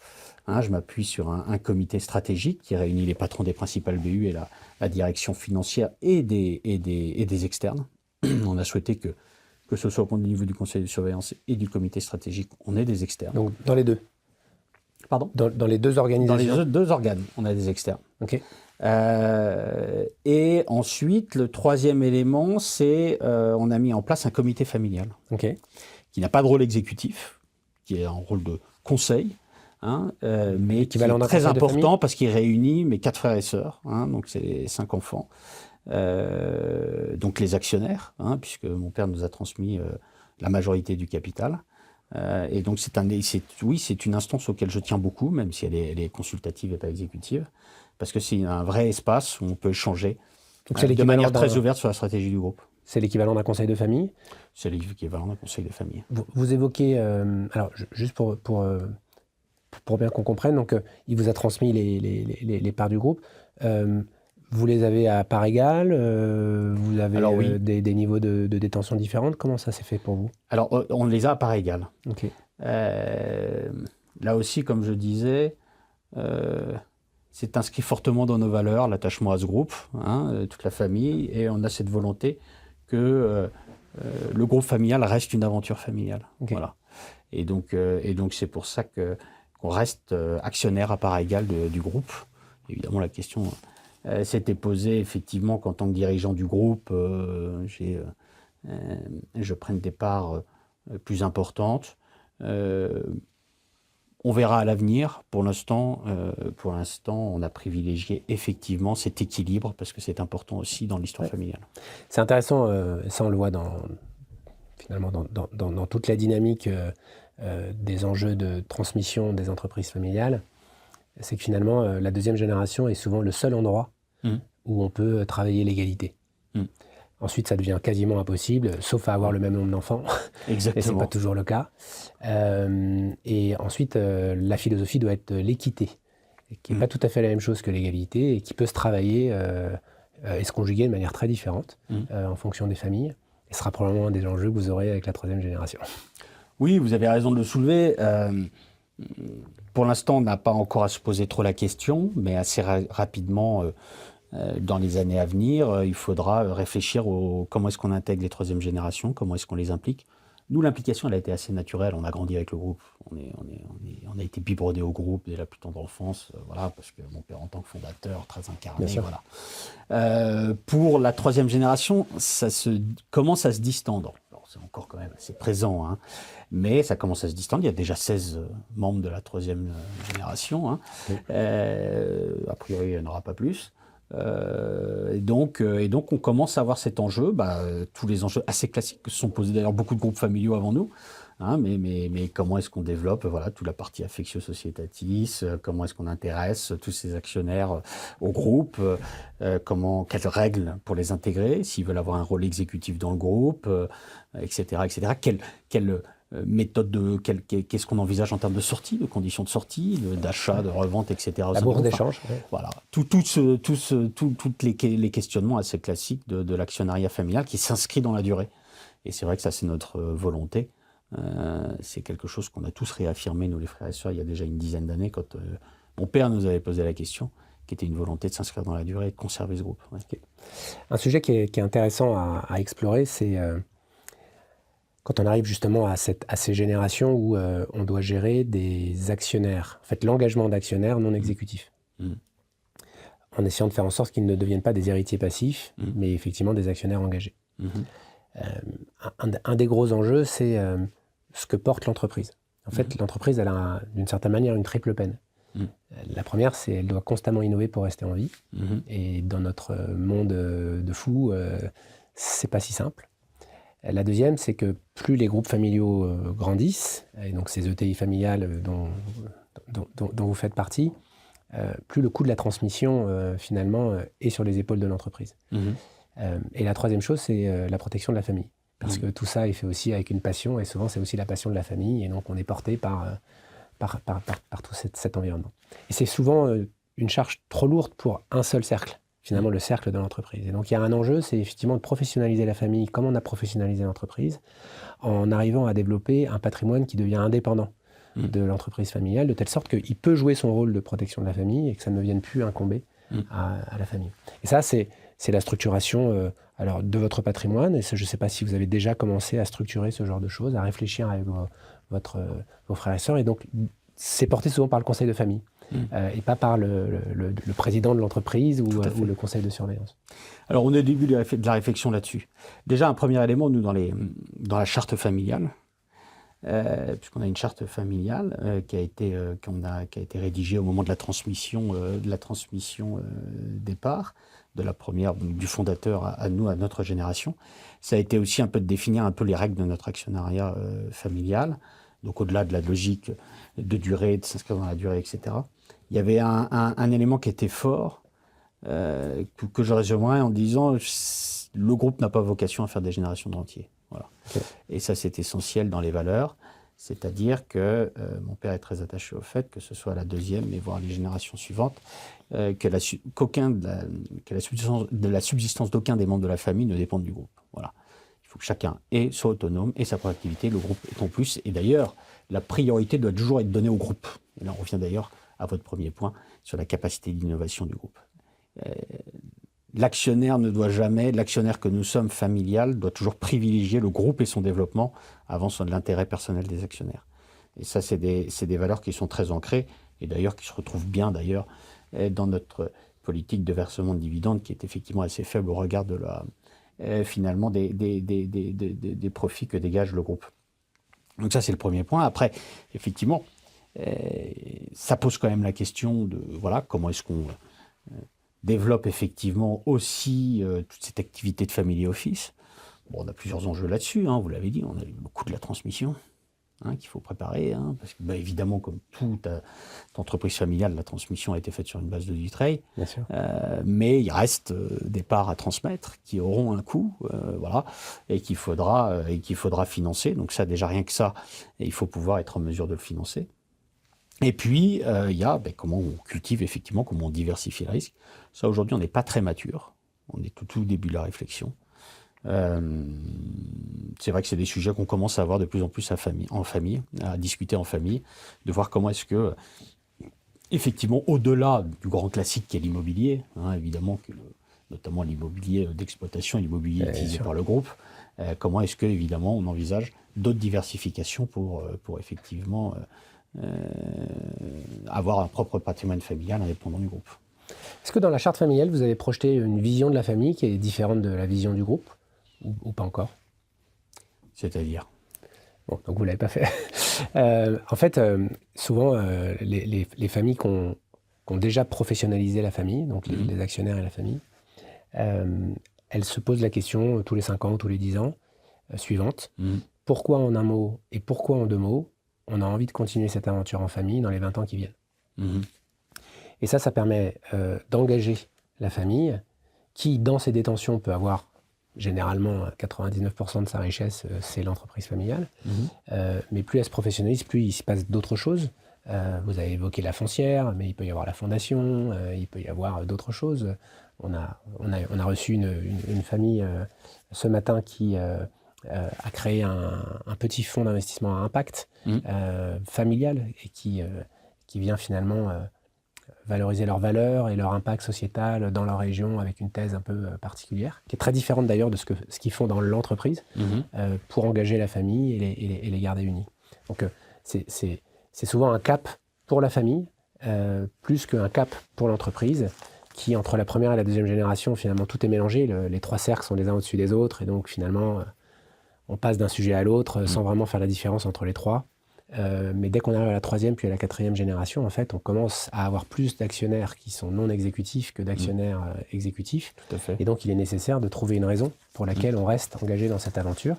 Je m'appuie sur un comité stratégique qui réunit les patrons des principales BU et la direction financière et des externes. On a souhaité que ce soit au niveau du conseil de surveillance et du comité stratégique, on ait des externes.
Donc, dans les deux?
Pardon?
Dans les deux organisations?
Dans les deux organes, on a des externes.
Ok.
Et ensuite, le troisième élément, c'est on a mis en place un comité familial qui n'a pas de rôle exécutif, qui est un rôle de conseil, mais qui est très important parce qu'il réunit mes 4 frères et sœurs, donc c'est 5 enfants, donc les actionnaires, puisque mon père nous a transmis la majorité du capital. Et donc c'est une instance auquel je tiens beaucoup, même si elle est consultative et pas exécutive, parce que c'est un vrai espace où on peut échanger de manière très ouverte sur la stratégie du groupe.
C'est l'équivalent d'un conseil de famille?
C'est l'équivalent d'un conseil de famille.
Vous évoquez, alors juste pour bien qu'on comprenne, donc il vous a transmis les parts du groupe. Vous les avez à part égale? Vous avez des niveaux de détention différents? Comment ça s'est fait pour vous?
Alors, on les a à part égale.
Okay.
Là aussi, comme je disais, c'est inscrit fortement dans nos valeurs, l'attachement à ce groupe, toute la famille, et on a cette volonté que le groupe familial reste une aventure familiale.
Okay.
Voilà. Et donc c'est pour ça qu'on reste actionnaire à part égale du groupe. Évidemment, la question s'était posée effectivement qu'en tant que dirigeant du groupe, je prenne des parts plus importantes. On verra à l'avenir. Pour l'instant, on a privilégié effectivement cet équilibre parce que c'est important aussi dans l'histoire familiale.
C'est intéressant, ça on le voit finalement dans toute la dynamique des enjeux de transmission des entreprises familiales. C'est que finalement, la deuxième génération est souvent le seul endroit où on peut travailler l'égalité. Ensuite, ça devient quasiment impossible, sauf à avoir le même nombre d'enfants.
Exactement.
Et ce n'est pas toujours le cas. Et ensuite, la philosophie doit être l'équité, qui n'est pas tout à fait la même chose que l'égalité, et qui peut se travailler et se conjuguer de manière très différente en fonction des familles. Et ce sera probablement un des enjeux que vous aurez avec la troisième génération.
Oui, vous avez raison de le soulever. Pour l'instant, on n'a pas encore à se poser trop la question, mais assez rapidement... dans les années à venir, il faudra réfléchir comment est-ce qu'on intègre les troisième générations, comment est-ce qu'on les implique. Nous, l'implication, elle a été assez naturelle. On a grandi avec le groupe. On a été biberonné au groupe dès la plus tendre enfance, parce que mon père, en tant que fondateur, très incarné. Voilà. Pour la troisième génération, ça commence à se distendre. Alors, c'est encore quand même assez présent, mais ça commence à se distendre. Il y a déjà 16 membres de la troisième génération. Oui. A priori, il n'y en aura pas plus. Et donc on commence à avoir cet enjeu, tous les enjeux assez classiques que se sont posés d'ailleurs beaucoup de groupes familiaux avant nous, hein, mais comment est-ce qu'on développe toute la partie affectio societatis, comment est-ce qu'on intéresse tous ces actionnaires au groupe, quelles règles pour les intégrer, s'ils veulent avoir un rôle exécutif dans le groupe, etc., etc. Quelle méthode qu'est-ce qu'on envisage en termes de sortie, de conditions de sortie, d'achat, de revente, etc.
La bourse d'échange.
Voilà, toutes les questionnements assez classiques de l'actionnariat familial qui s'inscrit dans la durée. Et c'est vrai que ça, c'est notre volonté. C'est quelque chose qu'on a tous réaffirmé, nous les frères et sœurs, il y a déjà une dizaine d'années, quand mon père nous avait posé la question, qui était une volonté de s'inscrire dans la durée et de conserver ce groupe. Ouais.
Okay. Un sujet qui est intéressant à explorer, c'est quand on arrive justement à ces générations où on doit gérer des actionnaires, en fait l'engagement d'actionnaires non exécutifs, en essayant de faire en sorte qu'ils ne deviennent pas des héritiers passifs, mais effectivement des actionnaires engagés. Un des gros enjeux, c'est ce que porte l'entreprise. En fait, l'entreprise, elle a d'une certaine manière une triple peine. La première, c'est qu'elle doit constamment innover pour rester en vie. Et dans notre monde de fous, c'est pas si simple. La deuxième, c'est que plus les groupes familiaux grandissent, et donc ces ETI familiales dont vous faites partie, plus le coût de la transmission, finalement, est sur les épaules de l'entreprise. Et la troisième chose, c'est la protection de la famille. Parce que tout ça est fait aussi avec une passion, et souvent, c'est aussi la passion de la famille, et donc on est porté par tout cet environnement. Et c'est souvent une charge trop lourde pour un seul cercle, finalement le cercle de l'entreprise. Et donc il y a un enjeu, c'est effectivement de professionnaliser la famille comme on a professionnalisé l'entreprise, en arrivant à développer un patrimoine qui devient indépendant de l'entreprise familiale, de telle sorte qu'il peut jouer son rôle de protection de la famille et que ça ne vienne plus incomber à la famille. Et ça, c'est la structuration alors, de votre patrimoine. Et ça, je ne sais pas si vous avez déjà commencé à structurer ce genre de choses, à réfléchir avec vos frères et sœurs. Et donc, c'est porté souvent par le conseil de famille et pas par le président de l'entreprise ou le conseil de surveillance.
Alors, on est au début de la réflexion là-dessus. Déjà, un premier élément, nous, dans la charte familiale, puisqu'on a une charte familiale qui a été rédigée au moment de la transmission des parts, de la première, du fondateur à nous, à notre génération. Ça a été aussi un peu de définir un peu les règles de notre actionnariat familial. Donc au-delà de la logique de durée, de s'inscrire dans la durée, etc. Il y avait un élément qui était fort, que je résumerais en disant le groupe n'a pas vocation à faire des générations de rentiers. Voilà. Okay. Et ça, c'est essentiel dans les valeurs. C'est-à-dire que mon père est très attaché au fait que ce soit la deuxième, et voire les générations suivantes, que la subsistance d'aucun des membres de la famille ne dépende du groupe. Voilà. Il faut que chacun soit autonome et sa productivité, le groupe est en plus. Et d'ailleurs, la priorité doit toujours être donnée au groupe. Et là, on revient d'ailleurs à votre premier point sur la capacité d'innovation du groupe. L'actionnaire que nous sommes familial, doit toujours privilégier le groupe et son développement avant l'intérêt personnel des actionnaires. Et ça, c'est des valeurs qui sont très ancrées et d'ailleurs qui se retrouvent bien d'ailleurs dans notre politique de versement de dividendes qui est effectivement assez faible au regard de finalement des profits que dégage le groupe. Donc ça, c'est le premier point. Après, effectivement, ça pose quand même la question de comment est-ce qu'on développe effectivement aussi toute cette activité de family office. Bon, on a plusieurs enjeux là-dessus, vous l'avez dit, on a eu beaucoup de la transmission qu'il faut préparer, parce que évidemment, comme toute entreprise familiale, la transmission a été faite sur une base de Dutreil, mais il reste des parts à transmettre qui auront un coût, et qu'il faudra financer. Donc ça, déjà rien que ça, il faut pouvoir être en mesure de le financer. Et puis, il y a comment on cultive effectivement, comment on diversifie le risque. Ça, aujourd'hui, on n'est pas très mature. On est tout au début de la réflexion. C'est vrai que c'est des sujets qu'on commence à avoir de plus en plus en famille, à discuter en famille, de voir comment est-ce que, effectivement, au-delà du grand classique qui est l'immobilier, évidemment, notamment l'immobilier d'exploitation, l'immobilier utilisé par le groupe, comment est-ce que, évidemment, on envisage d'autres diversifications pour effectivement avoir un propre patrimoine familial indépendant du groupe.
Est-ce que dans la charte familiale, vous avez projeté une vision de la famille qui est différente de la vision du groupe ou pas encore?
C'est-à-dire?
Bon, donc vous ne l'avez pas fait. En fait, souvent, les familles qui ont déjà professionnalisé la famille, donc les actionnaires et la famille, elles se posent la question tous les 5 ans, tous les 10 ans suivantes. pourquoi en un mot et pourquoi en 2 mots, on a envie de continuer cette aventure en famille dans les 20 ans qui viennent.
Mmh.
Et ça permet d'engager la famille qui, dans ses détentions, peut avoir généralement 99% de sa richesse, c'est l'entreprise familiale. Mais plus elle se professionnalise, plus il se passe d'autres choses. Vous avez évoqué la foncière, mais il peut y avoir la fondation, il peut y avoir d'autres choses. On a reçu une famille ce matin qui a créé un petit fonds d'investissement à impact familial et qui vient finalement valoriser leurs valeurs et leur impact sociétal dans leur région avec une thèse un peu particulière, qui est très différente d'ailleurs de ce qu'ils font dans l'entreprise, pour engager la famille et les garder unis. Donc c'est souvent un cap pour la famille, plus qu'un cap pour l'entreprise, qui entre la première et la deuxième génération, finalement, tout est mélangé. Les 3 cercles sont les uns au-dessus des autres, et donc finalement, on passe d'un sujet à l'autre sans vraiment faire la différence entre les 3. Mais dès qu'on arrive à la 3e puis à la 4e génération, en fait, on commence à avoir plus d'actionnaires qui sont non exécutifs que d'actionnaires exécutifs.
Tout à fait.
Et donc, il est nécessaire de trouver une raison pour laquelle on reste engagé dans cette aventure.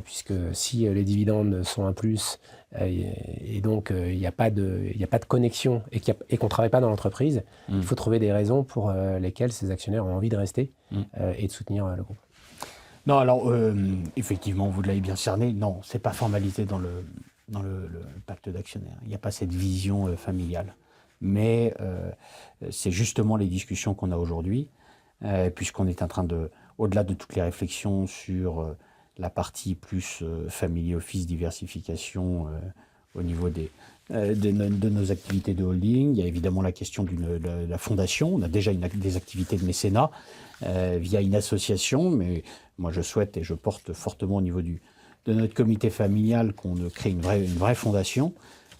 Puisque si les dividendes sont un plus, et donc il n'y a pas de connexion et qu'on ne travaille pas dans l'entreprise, il faut trouver des raisons pour lesquelles ces actionnaires ont envie de rester et de soutenir le groupe.
Non, alors, effectivement, vous l'avez bien cerné, non, ce n'est pas formalisé dans le pacte d'actionnaires. Il n'y a pas cette vision familiale. Mais c'est justement les discussions qu'on a aujourd'hui, puisqu'on est en train au-delà de toutes les réflexions sur la partie plus family office, diversification au niveau de nos activités de holding. Il y a évidemment la question de la fondation. On a déjà des activités de mécénat via une association, mais moi je souhaite et je porte fortement au niveau de notre comité familial qu'on crée une vraie fondation,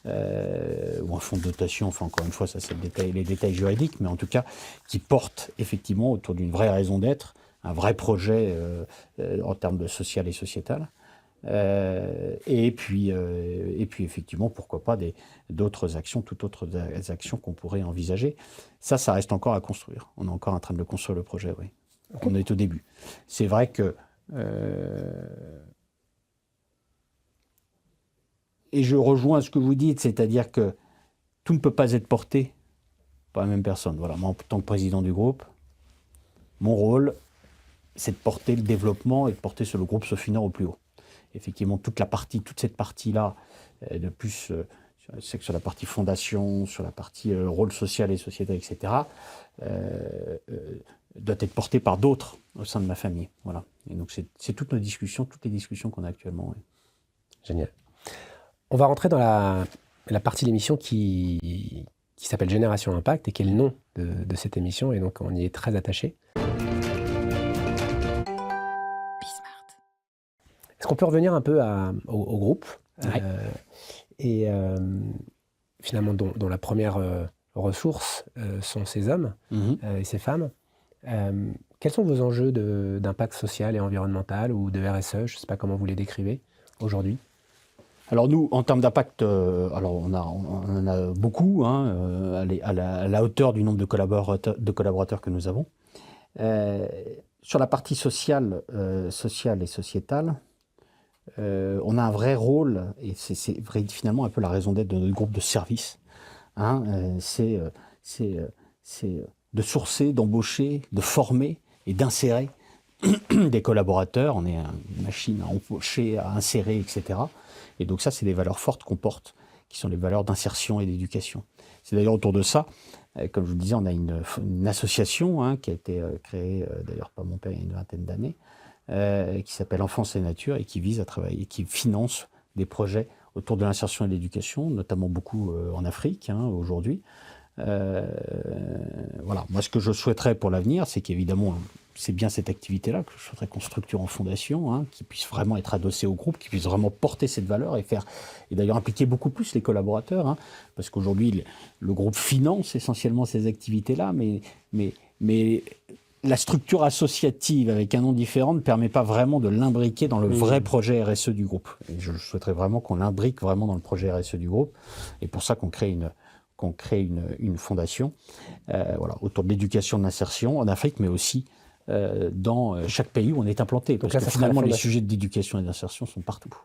ou un fonds de dotation, enfin encore une fois, ça c'est les détails juridiques, mais en tout cas qui porte effectivement autour d'une vraie raison d'être, un vrai projet en termes de social et sociétal. Et puis effectivement, pourquoi pas d'autres actions, toutes autres actions qu'on pourrait envisager. Ça reste encore à construire. On est encore en train de le construire, le projet, oui. On est au début. C'est vrai que... et je rejoins ce que vous dites, c'est-à-dire que tout ne peut pas être porté par la même personne. Voilà, moi, en tant que président du groupe, mon rôle, c'est de porter le développement et de porter sur le groupe Sofinor au plus haut. Effectivement, toute cette partie-là, de plus, c'est que sur la partie fondation, sur la partie rôle social et sociétal, etc., doit être portée par d'autres au sein de ma famille. Voilà. Et donc, c'est toutes les discussions qu'on a actuellement. Oui.
Génial. On va rentrer dans la partie de l'émission qui s'appelle Génération Impact et qui est le nom de cette émission, et donc on y est très attaché. Est-ce qu'on peut revenir un peu au groupe, et finalement dont la première ressource sont ces hommes et ces femmes. Quels sont vos enjeux d'impact social et environnemental ou de RSE? Je ne sais pas comment vous les décrivez aujourd'hui.
Alors nous, en termes d'impact, alors on en a beaucoup, à la hauteur du nombre de collaborateurs que nous avons. Sur la partie sociale et sociétale, on a un vrai rôle, et c'est finalement un peu la raison d'être de notre groupe de service. C'est de sourcer, d'embaucher, de former et d'insérer des collaborateurs. On est une machine à embaucher, à insérer, etc. Et donc ça, c'est des valeurs fortes qu'on porte, qui sont les valeurs d'insertion et d'éducation. C'est d'ailleurs autour de ça, comme je vous le disais, on a une association qui a été créée d'ailleurs par mon père il y a une vingtaine d'années, qui s'appelle Enfance et Nature et qui vise à travailler, qui finance des projets autour de l'insertion et de l'éducation, notamment beaucoup en Afrique aujourd'hui. Voilà. Moi, ce que je souhaiterais pour l'avenir, c'est qu'évidemment, c'est bien cette activité-là que je souhaiterais qu'on structure en fondation, qui puisse vraiment être adossée au groupe, qui puisse vraiment porter cette valeur et d'ailleurs impliquer beaucoup plus les collaborateurs, parce qu'aujourd'hui, le groupe finance essentiellement ces activités-là, mais la structure associative avec un nom différent ne permet pas vraiment de l'imbriquer dans le vrai projet RSE du groupe. Et je souhaiterais vraiment qu'on l'imbrique vraiment dans le projet RSE du groupe, et pour ça qu'on crée une fondation autour de l'éducation, de l'insertion en Afrique, mais aussi dans chaque pays où on est implanté. Parce que finalement, les sujets d'éducation et d'insertion sont partout.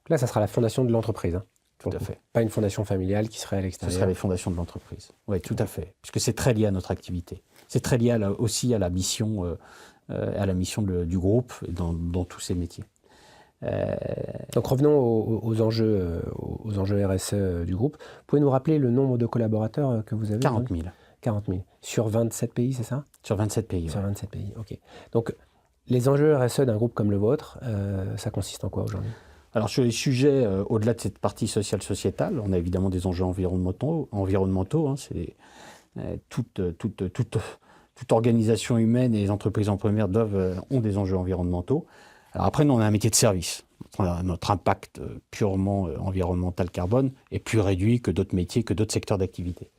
Là, ça sera la fondation de l'entreprise. Hein,
Tout à fait.
Pas une fondation familiale qui serait à
Ce
l'extérieur.
sera les fondations de l'entreprise. Oui, tout à fait. Puisque c'est très lié à notre activité. C'est très lié aussi à la mission, du groupe dans tous ces métiers.
Donc revenons aux enjeux RSE du groupe. Pouvez nous rappeler le nombre de collaborateurs que vous avez?
40 000.
40 000. Sur 27 pays, c'est ça?
Sur 27 pays.
Sur 27 pays, ok. Donc les enjeux RSE d'un groupe comme le vôtre, ça consiste en quoi aujourd'hui?
Alors sur les sujets, au-delà de cette partie sociale-sociétale, on a évidemment des enjeux environnementaux. Hein, c'est toute organisation humaine et les entreprises en première ont des enjeux environnementaux. Alors après, nous, on a un métier de service. Notre impact purement environnemental carbone est plus réduit que d'autres métiers, que d'autres secteurs d'activité.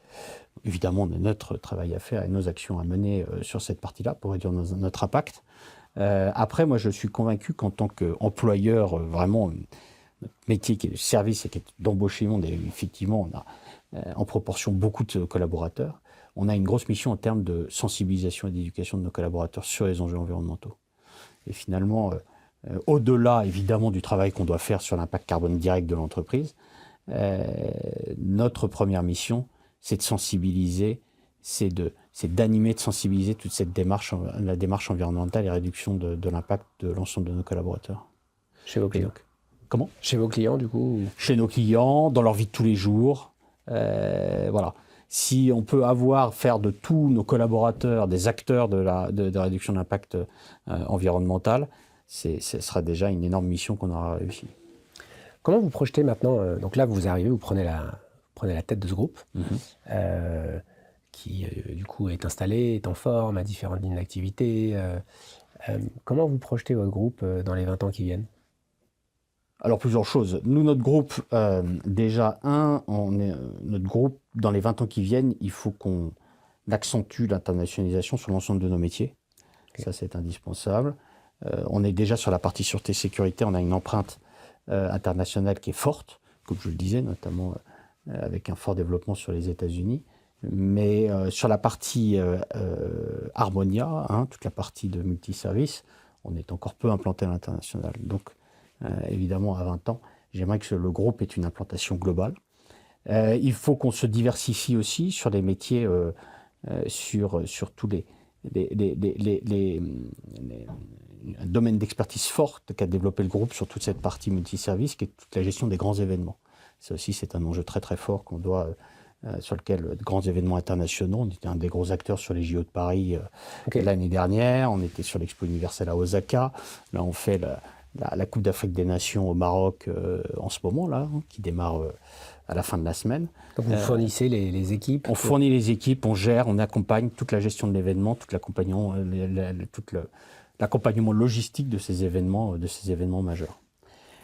Évidemment, on a notre travail à faire et nos actions à mener sur cette partie-là pour réduire notre impact. Après, moi, je suis convaincu qu'en tant qu'employeur, vraiment, notre métier qui est le service et qui est d'embaucher le monde, et effectivement, on a en proportion beaucoup de collaborateurs, on a une grosse mission en termes de sensibilisation et d'éducation de nos collaborateurs sur les enjeux environnementaux. Et finalement, au-delà, évidemment, du travail qu'on doit faire sur l'impact carbone direct de l'entreprise, notre première mission, c'est de sensibiliser, c'est d'animer, de sensibiliser toute cette démarche, la démarche environnementale et réduction de l'impact de l'ensemble de nos collaborateurs.
Chez vos clients?
Comment?
Chez vos clients, du coup?
Chez nos clients, dans leur vie de tous les jours. Voilà. Si on peut faire de tous nos collaborateurs des acteurs de réduction de l'impact environnemental, ce sera déjà une énorme mission qu'on aura réussi.
Comment vous projetez maintenant? Donc là, vous arrivez, vous prenez la tête de ce groupe, qui du coup est installé, est en forme, a différentes lignes d'activité. Comment vous projetez votre groupe dans les 20 ans qui viennent?
Alors plusieurs choses. Nous, notre groupe, notre groupe, dans les 20 ans qui viennent, il faut qu'on accentue l'internationalisation sur l'ensemble de nos métiers. Okay. Ça, c'est indispensable. On est déjà sur la partie sûreté-sécurité, on a une empreinte internationale qui est forte, comme je le disais, notamment avec un fort développement sur les États-Unis. Mais sur la partie Harmonia, toute la partie de multiservice, on est encore peu implanté à l'international. Donc, évidemment, à 20 ans, j'aimerais que le groupe ait une implantation globale. Il faut qu'on se diversifie aussi sur les métiers, sur tous les un domaine d'expertise forte qu'a développé le groupe sur toute cette partie multiservice, qui est toute la gestion des grands événements. Ça aussi, c'est un enjeu très très fort qu'on doit, sur lequel de grands événements internationaux. On était un des gros acteurs sur les JO de Paris l'année dernière. On était sur l'Expo universelle à Osaka. Là, on fait la Coupe d'Afrique des Nations au Maroc en ce moment, là, qui démarre à la fin de la semaine.
Donc vous fournissez les équipes?
On fournit les équipes, on gère, on accompagne toute la gestion de l'événement, tout l'accompagnement logistique de ces événements majeurs.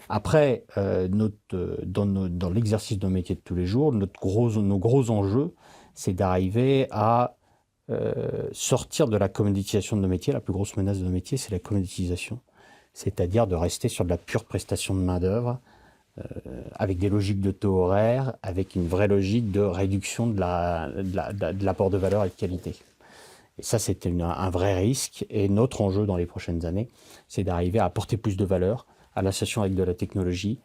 Après, dans l'exercice de nos métiers de tous les jours, nos gros enjeux, c'est d'arriver à sortir de la commoditisation de nos métiers. La plus grosse menace de nos métiers, c'est la commoditisation. C'est-à-dire de rester sur de la pure prestation de main-d'œuvre, avec des logiques de taux horaires, avec une vraie logique de réduction de l'apport de valeur et de qualité. Et ça, c'est un vrai risque. Et notre enjeu dans les prochaines années, c'est d'arriver à apporter plus de valeur à l'association avec de la technologie,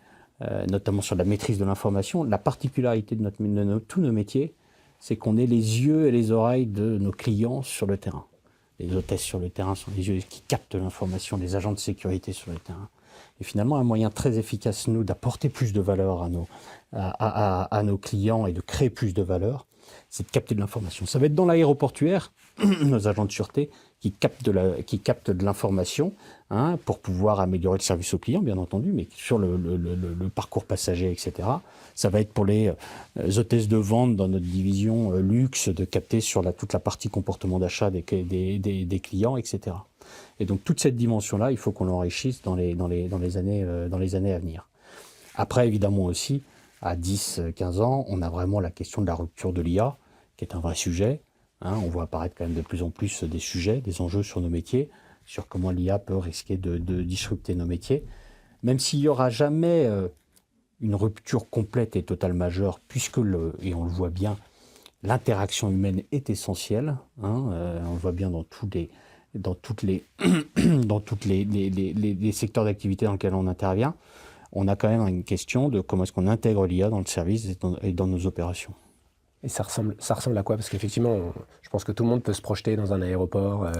notamment sur la maîtrise de l'information. La particularité de tous nos métiers, c'est qu'on est les yeux et les oreilles de nos clients sur le terrain. Les hôtesses sur le terrain sont les yeux qui captent l'information, les agents de sécurité sur le terrain. Et finalement, un moyen très efficace, nous, d'apporter plus de valeur à nos clients et de créer plus de valeur, c'est de capter de l'information. Ça va être dans l'aéroportuaire, nos agents de sûreté qui captent de l'information pour pouvoir améliorer le service aux clients, bien entendu, mais sur le parcours passager, etc. Ça va être pour les hôtesses de vente dans notre division luxe, de capter sur toute la partie comportement d'achat des clients, etc. Et donc toute cette dimension-là, il faut qu'on l'enrichisse dans les années à venir. Après, évidemment aussi, à 10-15 ans, on a vraiment la question de la rupture de l'IA, qui est un vrai sujet. On voit apparaître quand même de plus en plus des sujets, des enjeux sur nos métiers, sur comment l'IA peut risquer de disrupter nos métiers. Même s'il n'y aura jamais une rupture complète et totale majeure, puisque, et on le voit bien, l'interaction humaine est essentielle. On le voit bien dans tous les secteurs d'activité dans lesquels on intervient. on a quand même une question de comment est-ce qu'on intègre l'IA dans le service et dans nos opérations.
Et ça ressemble à quoi? Parce qu'effectivement, je pense que tout le monde peut se projeter dans un aéroport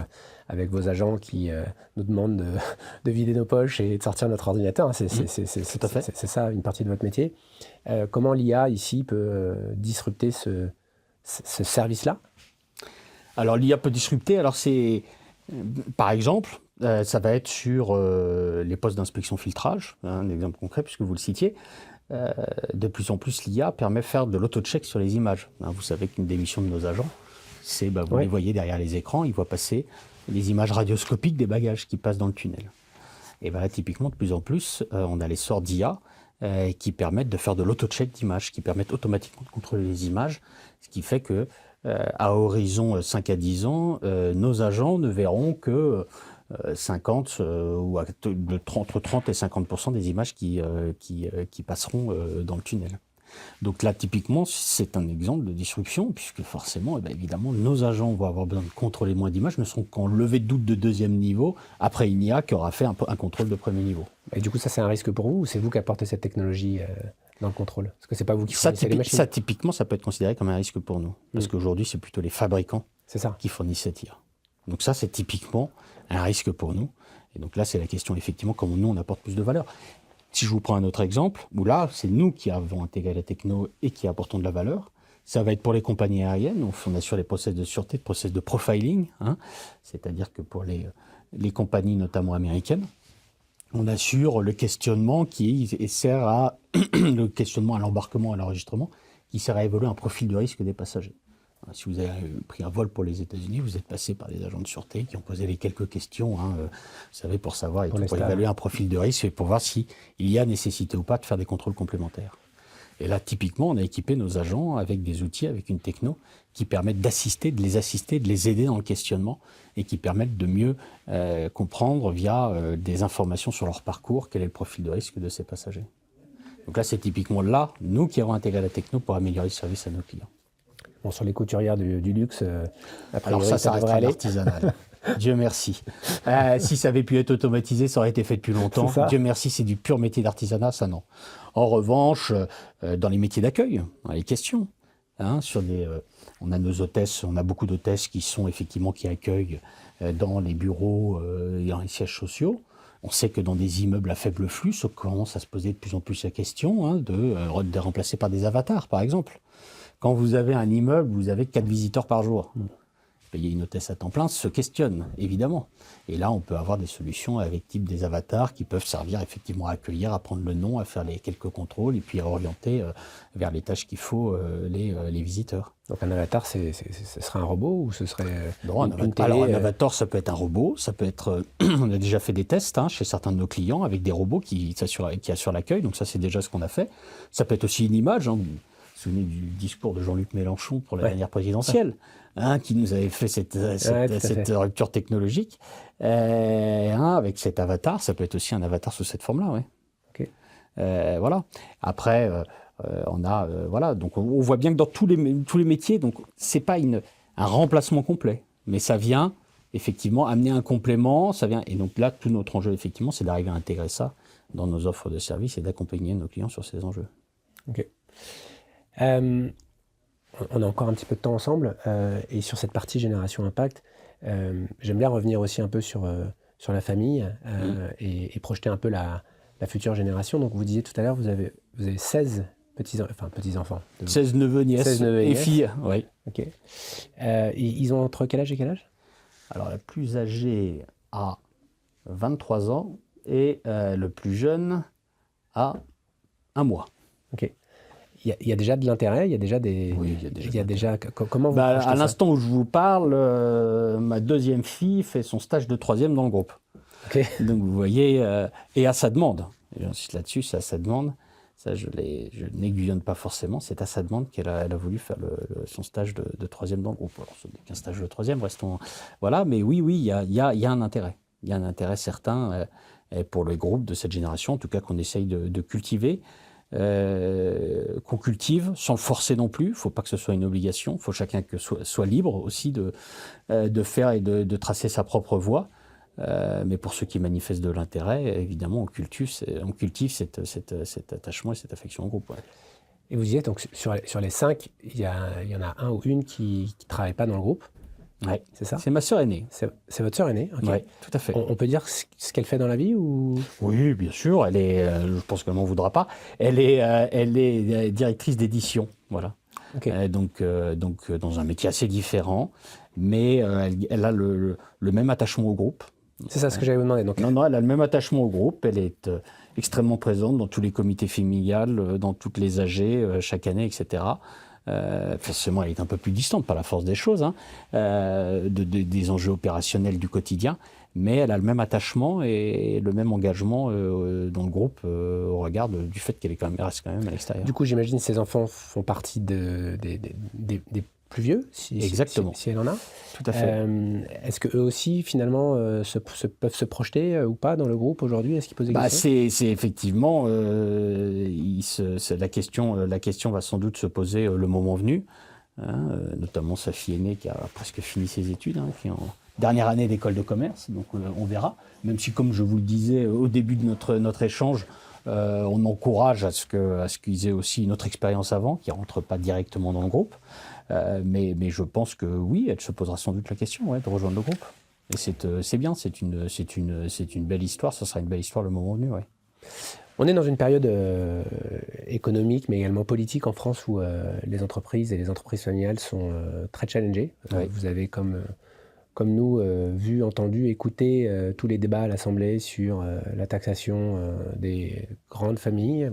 avec vos agents qui nous demandent de vider nos poches et de sortir notre ordinateur. C'est
Tout à fait.
c'est ça, une partie de votre métier. Comment l'IA ici peut disrupter ce service-là?
Alors l'IA peut disrupter, alors c'est, par exemple, ça va être sur les postes d'inspection filtrage, un exemple concret puisque vous le citiez. De plus en plus, l'IA permet de faire de l'auto-check sur les images. Vous savez qu'une des missions de nos agents, c'est, vous les voyez derrière les écrans, ils voient passer les images radioscopiques des bagages qui passent dans le tunnel. Et là, typiquement, de plus en plus, on a les sorts d'IA qui permettent de faire de l'auto-check d'images, qui permettent automatiquement de contrôler les images, ce qui fait que à horizon 5 à 10 ans, nos agents ne verront que 50 ou entre 30 et 50% des images qui passeront dans le tunnel. Donc là, typiquement, c'est un exemple de disruption, puisque forcément, évidemment, nos agents vont avoir besoin de contrôler moins d'images, ne sont qu'en levée de doute de deuxième niveau, après une IA qui aura fait un contrôle de premier niveau.
Et du coup, ça, c'est un risque pour vous, ou c'est vous qui apportez cette technologie dans le contrôle? Parce que c'est pas vous qui fournissez les machines.
Ça, typiquement, ça peut être considéré comme un risque pour nous, parce qu'aujourd'hui, c'est plutôt les fabricants qui fournissent cette IA. Donc ça, c'est typiquement un risque pour nous. Et donc là, c'est la question, effectivement, comment nous, on apporte plus de valeur. Si je vous prends un autre exemple, où là, c'est nous qui avons intégré la techno et qui apportons de la valeur, ça va être pour les compagnies aériennes. On assure les process de sûreté, les process de profiling, c'est-à-dire que pour les compagnies, notamment américaines, on assure le questionnement qui sert à le questionnement à l'embarquement, à l'enregistrement, qui sert à évaluer un profil de risque des passagers. Si vous avez pris un vol pour les États-Unis, vous êtes passé par des agents de sûreté qui ont posé les quelques questions, vous savez, pour savoir et pour évaluer un profil de risque et pour voir s'il y a nécessité ou pas de faire des contrôles complémentaires. Et là, typiquement, on a équipé nos agents avec des outils, avec une techno qui permettent de les assister, de les aider dans le questionnement et qui permettent de mieux comprendre via des informations sur leur parcours quel est le profil de risque de ces passagers. Donc là, c'est typiquement là, nous qui avons intégré la techno pour améliorer le service à nos clients.
Bon, sur les couturières du luxe,
alors ça restera artisanal. Dieu merci. Si ça avait pu être automatisé, ça aurait été fait depuis longtemps. Dieu merci, c'est du pur métier d'artisanat, ça non. En revanche, dans les métiers d'accueil, dans les questions, on a nos hôtesses, on a beaucoup d'hôtesses qui accueillent dans les bureaux et dans les sièges sociaux. On sait que dans des immeubles à faible flux, on commence à se poser de plus en plus la question de remplacer par des avatars, par exemple. Quand vous avez un immeuble, vous avez 4 visiteurs par jour. Payer une hôtesse à temps plein se questionne, évidemment. Et là, on peut avoir des solutions avec type des avatars qui peuvent servir effectivement à accueillir, à prendre le nom, à faire les quelques contrôles et puis à orienter vers les tâches qu'il faut les visiteurs.
Donc un avatar, ce serait un robot ou ce serait
une télé? Alors un avatar, ça peut être un robot, ça peut être... on a déjà fait des tests chez certains de nos clients avec des robots qui assurent l'accueil, donc ça c'est déjà ce qu'on a fait. Ça peut être aussi une image, vous vous souvenez du discours de Jean-Luc Mélenchon pour la dernière présidentielle, qui nous avait fait cette rupture technologique. Avec cet avatar, ça peut être aussi un avatar sous cette forme-là.
Okay.
Voilà. Après, on a... donc on voit bien que dans tous les métiers, donc c'est pas un remplacement complet, mais ça vient effectivement amener un complément. Et donc là, tout notre enjeu, effectivement, c'est d'arriver à intégrer ça dans nos offres de services et d'accompagner nos clients sur ces enjeux.
Ok. On a encore un petit peu de temps ensemble et sur cette partie Génération Impact, j'aime bien revenir aussi un peu sur la famille et projeter un peu la future génération. Donc vous disiez tout à l'heure, vous avez 16 petits-enfants.
16 neveux, nièces et filles. Oui.
Ok. Ils ont entre quel âge et quel âge?
Alors la plus âgée a 23 ans et le plus jeune a 1 mois.
Ok. Il y a déjà de l'intérêt, il y a déjà des...
Oui, il y a déjà...
Comment vous
à l'instant où je vous parle, ma deuxième fille fait son stage de 3e dans le groupe.
Okay.
Donc vous voyez, et à sa demande. Et j'insiste là-dessus, c'est à sa demande. Ça, je n'aiguillonne pas forcément. C'est à sa demande qu'elle a voulu faire son stage de 3e dans le groupe. Alors, ce n'est qu'un stage de 3e, restons... Voilà, mais oui, il y a un intérêt. Il y a un intérêt certain pour le groupe de cette génération, en tout cas qu'on essaye de cultiver. Qu'on cultive sans le forcer non plus. Il ne faut pas que ce soit une obligation. Il faut chacun soit libre aussi de faire et de tracer sa propre voie. Mais pour ceux qui manifestent de l'intérêt, évidemment, on cultive cet attachement et cette affection au groupe. Ouais.
Et vous disiez, donc sur les 5, il y en a un ou une qui ne travaille pas dans le groupe.
Ouais.
C'est ça?
C'est ma sœur aînée.
C'est votre sœur aînée? Okay.
Oui, tout à fait.
On peut dire ce qu'elle fait dans la vie ou...
Oui, bien sûr. Elle est, je pense qu'elle m'en voudra pas. Elle est directrice d'édition. Voilà.
Okay.
Donc, dans un métier assez différent, mais elle a le même attachement au groupe.
C'est ça ce que j'allais vous demander. Donc...
Non, elle a le même attachement au groupe. Elle est extrêmement présente dans tous les comités familiales, dans toutes les AG, chaque année, etc. Forcément, elle est un peu plus distante par la force des choses, hein, des enjeux opérationnels du quotidien, mais elle a le même attachement et le même engagement dans le groupe au regard du fait qu'elle reste quand même à l'extérieur.
Du coup, j'imagine que ces enfants font partie des plus vieux,
Exactement.
Si elle en a.
Tout à fait.
Est-ce qu'eux aussi, finalement, peuvent se projeter ou pas dans le groupe aujourd'hui? Est-ce qu'ils posent des questions?
C'est effectivement, la question va sans doute se poser le moment venu, hein, notamment sa fille aînée qui a presque fini ses études, hein, qui est en dernière année d'école de commerce, donc on verra. Même si, comme je vous le disais au début de notre échange, on encourage à ce qu'ils aient aussi une autre expérience avant, qui ne rentre pas directement dans le groupe. Mais je pense que oui, elle se posera sans doute la question de rejoindre le groupe. Et c'est bien, c'est une belle histoire, ça sera une belle histoire le moment venu. Ouais.
On est dans une période économique, mais également politique en France où les entreprises et les entreprises familiales sont très challengées. Vous avez, comme nous, vu, entendu, écouté tous les débats à l'Assemblée sur la taxation des grandes familles,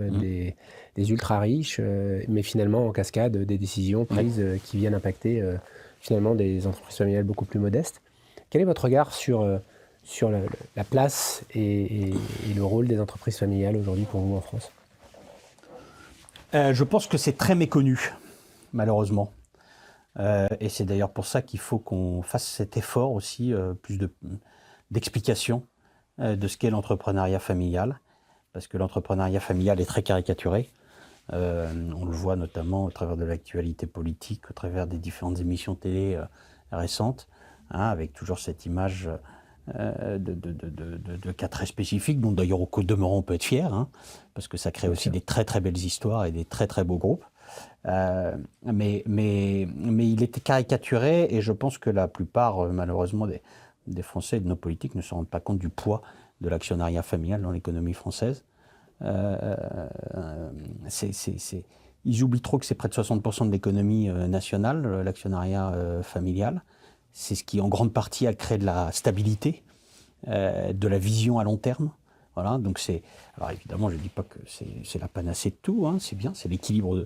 des ultra-riches, mais finalement, en cascade, des décisions prises qui viennent impacter finalement des entreprises familiales beaucoup plus modestes. Quel est votre regard sur la place et le rôle des entreprises familiales aujourd'hui pour vous en France?
Je pense que c'est très méconnu, malheureusement. Et c'est d'ailleurs pour ça qu'il faut qu'on fasse cet effort aussi, plus d'explication de ce qu'est l'entrepreneuriat familial. Parce que l'entrepreneuriat familial est très caricaturé. On le voit notamment au travers de l'actualité politique, au travers des différentes émissions télé récentes, hein, avec toujours cette image de cas très spécifiques, dont d'ailleurs au demeurant on peut être fier, hein, parce que ça crée aussi des très très belles histoires et des très très beaux groupes. Mais il était caricaturé et je pense que la plupart, malheureusement, des Français et de nos politiques ne se rendent pas compte du poids de l'actionnariat familial dans l'économie française. Ils oublient trop que c'est près de 60% de l'économie nationale, l'actionnariat familial. C'est ce qui, en grande partie, a créé de la stabilité, de la vision à long terme. Voilà, donc alors évidemment, je ne dis pas que c'est la panacée de tout, hein, c'est bien, c'est l'équilibre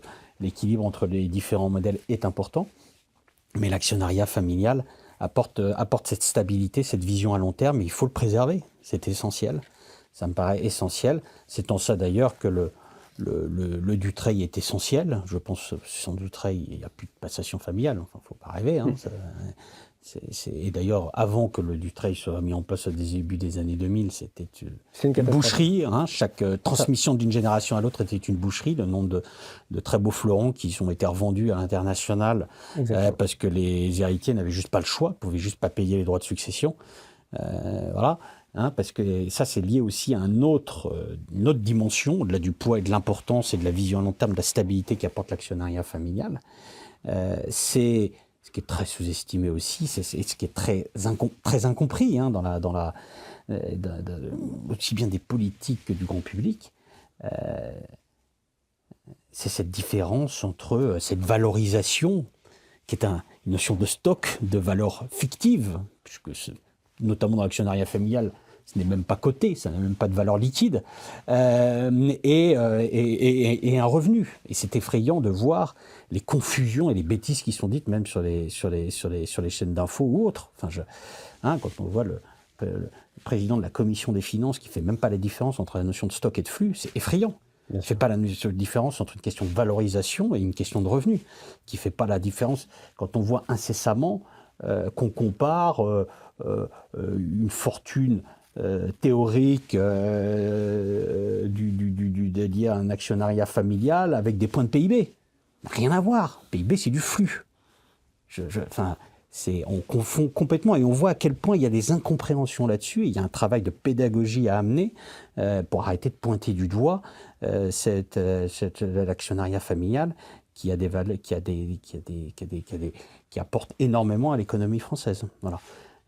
entre les différents modèles est important, mais l'actionnariat familial apporte cette stabilité, cette vision à long terme, et il faut le préserver, c'est essentiel, ça me paraît essentiel. C'est en ça d'ailleurs que le Dutreil est essentiel. Je pense que sans Dutreil, il n'y a plus de passation familiale, enfin, il ne faut pas rêver, hein, et d'ailleurs, avant que le Dutreil soit mis en place au début des années 2000, c'était une boucherie. Hein, chaque transmission d'une génération à l'autre était une boucherie. Le nombre de très beaux fleurons qui ont été revendus à l'international parce que les héritiers n'avaient juste pas le choix, ne pouvaient juste pas payer les droits de succession. Voilà. Hein, parce que ça, c'est lié aussi à une autre dimension, au-delà du poids et de l'importance et de la vision à long terme, de la stabilité qu'apporte l'actionnariat familial. C'est ce qui est très sous-estimé aussi, c'est ce qui est très incompris hein, aussi bien des politiques que du grand public. C'est cette différence entre cette valorisation, qui est une notion de stock, de valeur fictive, puisque notamment dans l'actionnariat familial, ce n'est même pas coté, ça n'a même pas de valeur liquide, et un revenu. Et c'est effrayant de voir les confusions et les bêtises qui sont dites, même sur les chaînes d'infos ou autres. Enfin, quand on voit le président de la commission des finances qui ne fait même pas la différence entre la notion de stock et de flux, c'est effrayant. Qui ne fait pas la différence entre une question de valorisation et une question de revenu. Qui ne fait pas la différence quand on voit incessamment qu'on compare une fortune théorique liée à un actionnariat familial avec des points de PIB. Rien à voir. PIB, c'est du flux. On confond complètement et on voit à quel point il y a des incompréhensions là-dessus. Il y a un travail de pédagogie à amener pour arrêter de pointer du doigt l'actionnariat familial qui apporte énormément à l'économie française. Voilà.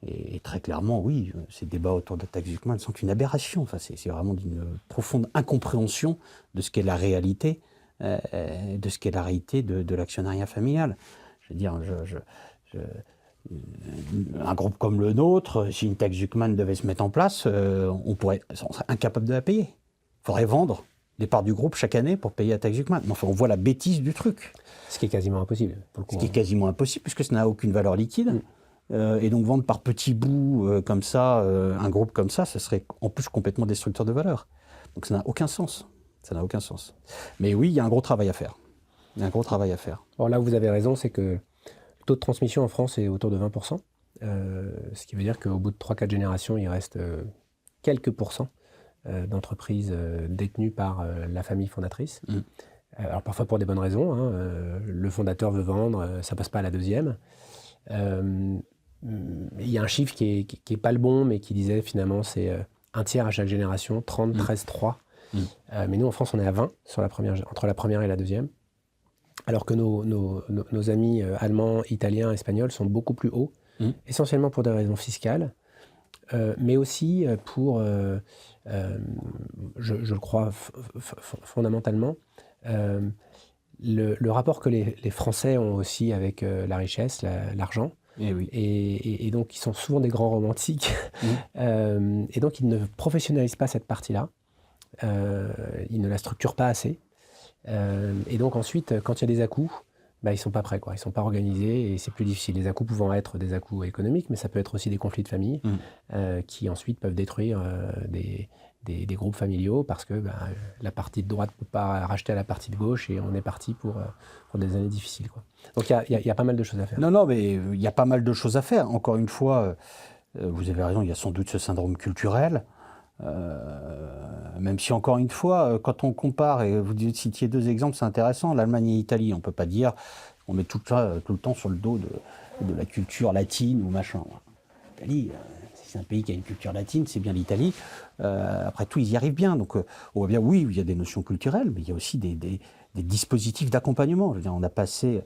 Et très clairement, oui, ces débats autour de la taxe Zuckman sont une aberration. Enfin, c'est vraiment d'une profonde incompréhension de ce qu'est la réalité, de l'actionnariat familial. Je veux dire, un groupe comme le nôtre, si une taxe Zuckman devait se mettre en place, on serait incapable de la payer. Il faudrait vendre des parts du groupe chaque année pour payer la taxe Zuckman. Mais enfin, on voit la bêtise du truc.
Ce qui est quasiment impossible.
Ce qui est quasiment impossible, puisque ça n'a aucune valeur liquide. Et donc vendre par petits bouts comme ça, un groupe comme ça serait en plus complètement destructeur de valeur. Donc ça n'a aucun sens. Ça n'a aucun sens. Mais oui, il y a un gros travail à faire.
Alors là, vous avez raison, c'est que le taux de transmission en France est autour de 20%. Ce qui veut dire qu'au bout de 3-4 générations, il reste quelques pourcents d'entreprises détenues par la famille fondatrice. Alors parfois pour des bonnes raisons. Hein, le fondateur veut vendre, ça passe pas à la deuxième. Il y a un chiffre qui est pas le bon, mais qui disait finalement c'est un tiers à chaque génération, 30, 13, 3. Mais nous en France on est à 20 entre la première et la deuxième. Alors que nos amis allemands, italiens, espagnols sont beaucoup plus hauts, essentiellement pour des raisons fiscales, mais aussi pour, je le crois fondamentalement, le rapport que les Français ont aussi avec la richesse, l'argent.
Et, oui.
Et donc, ils sont souvent des grands romantiques. Et donc, ils ne professionnalisent pas cette partie-là. Ils ne la structurent pas assez. Et donc, ensuite, quand il y a des à-coups, ils ne sont pas prêts, quoi. Ils ne sont pas organisés et c'est plus difficile. Les à-coups pouvant être des à-coups économiques, mais ça peut être aussi des conflits de famille qui ensuite peuvent détruire des groupes familiaux parce que la partie de droite ne peut pas racheter à la partie de gauche et on est parti pour des années difficiles, quoi. Donc il y a pas mal de choses à faire.
Non, mais il y a pas mal de choses à faire. Encore une fois, vous avez raison, il y a sans doute ce syndrome culturel. Même si, encore une fois, quand on compare, et vous citiez 2 exemples, c'est intéressant, l'Allemagne et l'Italie, on ne peut pas dire on met tout le temps sur le dos de la culture latine ou machin. L'Italie, si c'est un pays qui a une culture latine, c'est bien l'Italie. Après tout, ils y arrivent bien. Donc, on voit bien, oui, il y a des notions culturelles, mais il y a aussi des dispositifs d'accompagnement. Je veux dire, on a passé...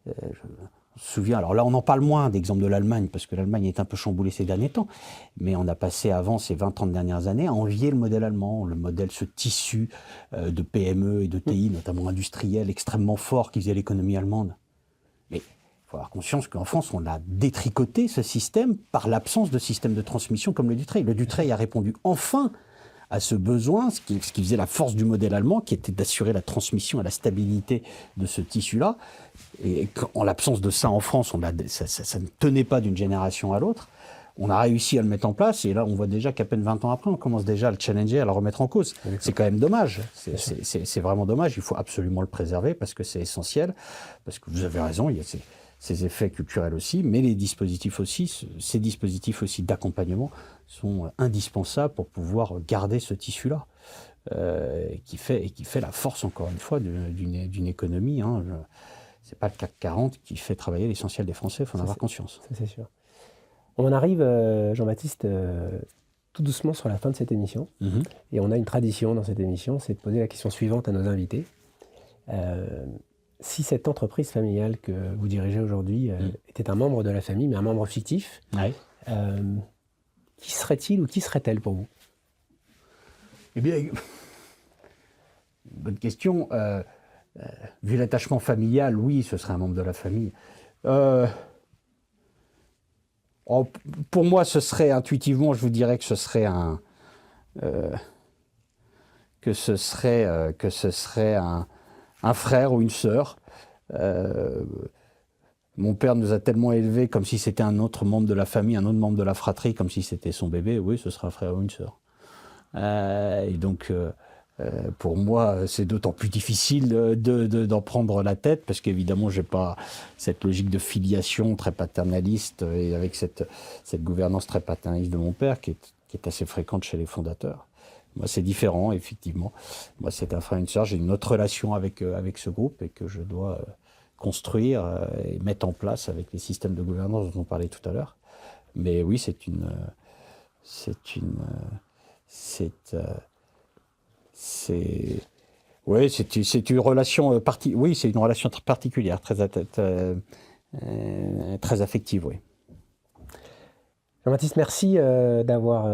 je me souviens, alors là, on en parle moins d'exemple de l'Allemagne, parce que l'Allemagne est un peu chamboulée ces derniers temps, mais on a passé avant ces 20-30 dernières années à envier le modèle allemand, ce tissu de PME et de TI, notamment industriel, extrêmement fort qui faisait l'économie allemande. Mais il faut avoir conscience qu'en France, on a détricoté ce système par l'absence de système de transmission comme le Dutreil. Le Dutreil a répondu enfin à ce besoin, ce qui faisait la force du modèle allemand, qui était d'assurer la transmission et la stabilité de ce tissu-là. Et en l'absence de ça en France, ça ne tenait pas d'une génération à l'autre. On a réussi à le mettre en place et là, on voit déjà qu'à peine 20 ans après, on commence déjà à le challenger, à le remettre en cause. C'est quand même dommage. C'est vraiment dommage. Il faut absolument le préserver parce que c'est essentiel. Parce que vous avez raison, il y a ces effets culturels aussi, mais ces dispositifs aussi d'accompagnement sont indispensables pour pouvoir garder ce tissu-là. Qui fait la force, encore une fois, d'une économie. Hein. C'est pas le CAC 40 qui fait travailler l'essentiel des Français, il faut en avoir conscience.
Ça, c'est sûr. On arrive, Jean-Baptiste, tout doucement sur la fin de cette émission. Et on a une tradition dans cette émission, c'est de poser la question suivante à nos invités. Si cette entreprise familiale que vous dirigez aujourd'hui était un membre de la famille, mais un membre fictif, qui serait-il ou qui serait-elle pour vous ?
Eh bien, bonne question. Vu l'attachement familial, oui, ce serait un membre de la famille. Pour moi, ce serait intuitivement, je vous dirais que ce serait un frère ou une sœur. Mon père nous a tellement élevés comme si c'était un autre membre de la famille, un autre membre de la fratrie, comme si c'était son bébé. Oui, ce serait un frère ou une sœur. Et donc, pour moi, c'est d'autant plus difficile d'en prendre la tête, parce qu'évidemment, je n'ai pas cette logique de filiation très paternaliste, et avec cette gouvernance très paternaliste de mon père, qui est assez fréquente chez les fondateurs. Moi, c'est différent, effectivement. Moi, c'est un frère et une sœur. J'ai une autre relation avec ce groupe, et que je dois construire et mettre en place avec les systèmes de gouvernance dont on parlait tout à l'heure. Mais oui, c'est une relation c'est une relation très particulière, très affective, oui.
Jean-Baptiste, merci d'avoir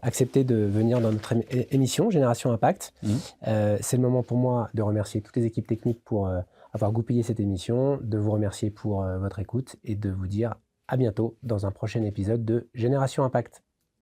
accepté de venir dans notre émission Génération Impact. C'est le moment pour moi de remercier toutes les équipes techniques pour avoir goupillé cette émission, de vous remercier pour votre écoute et de vous dire à bientôt dans un prochain épisode de Génération Impact.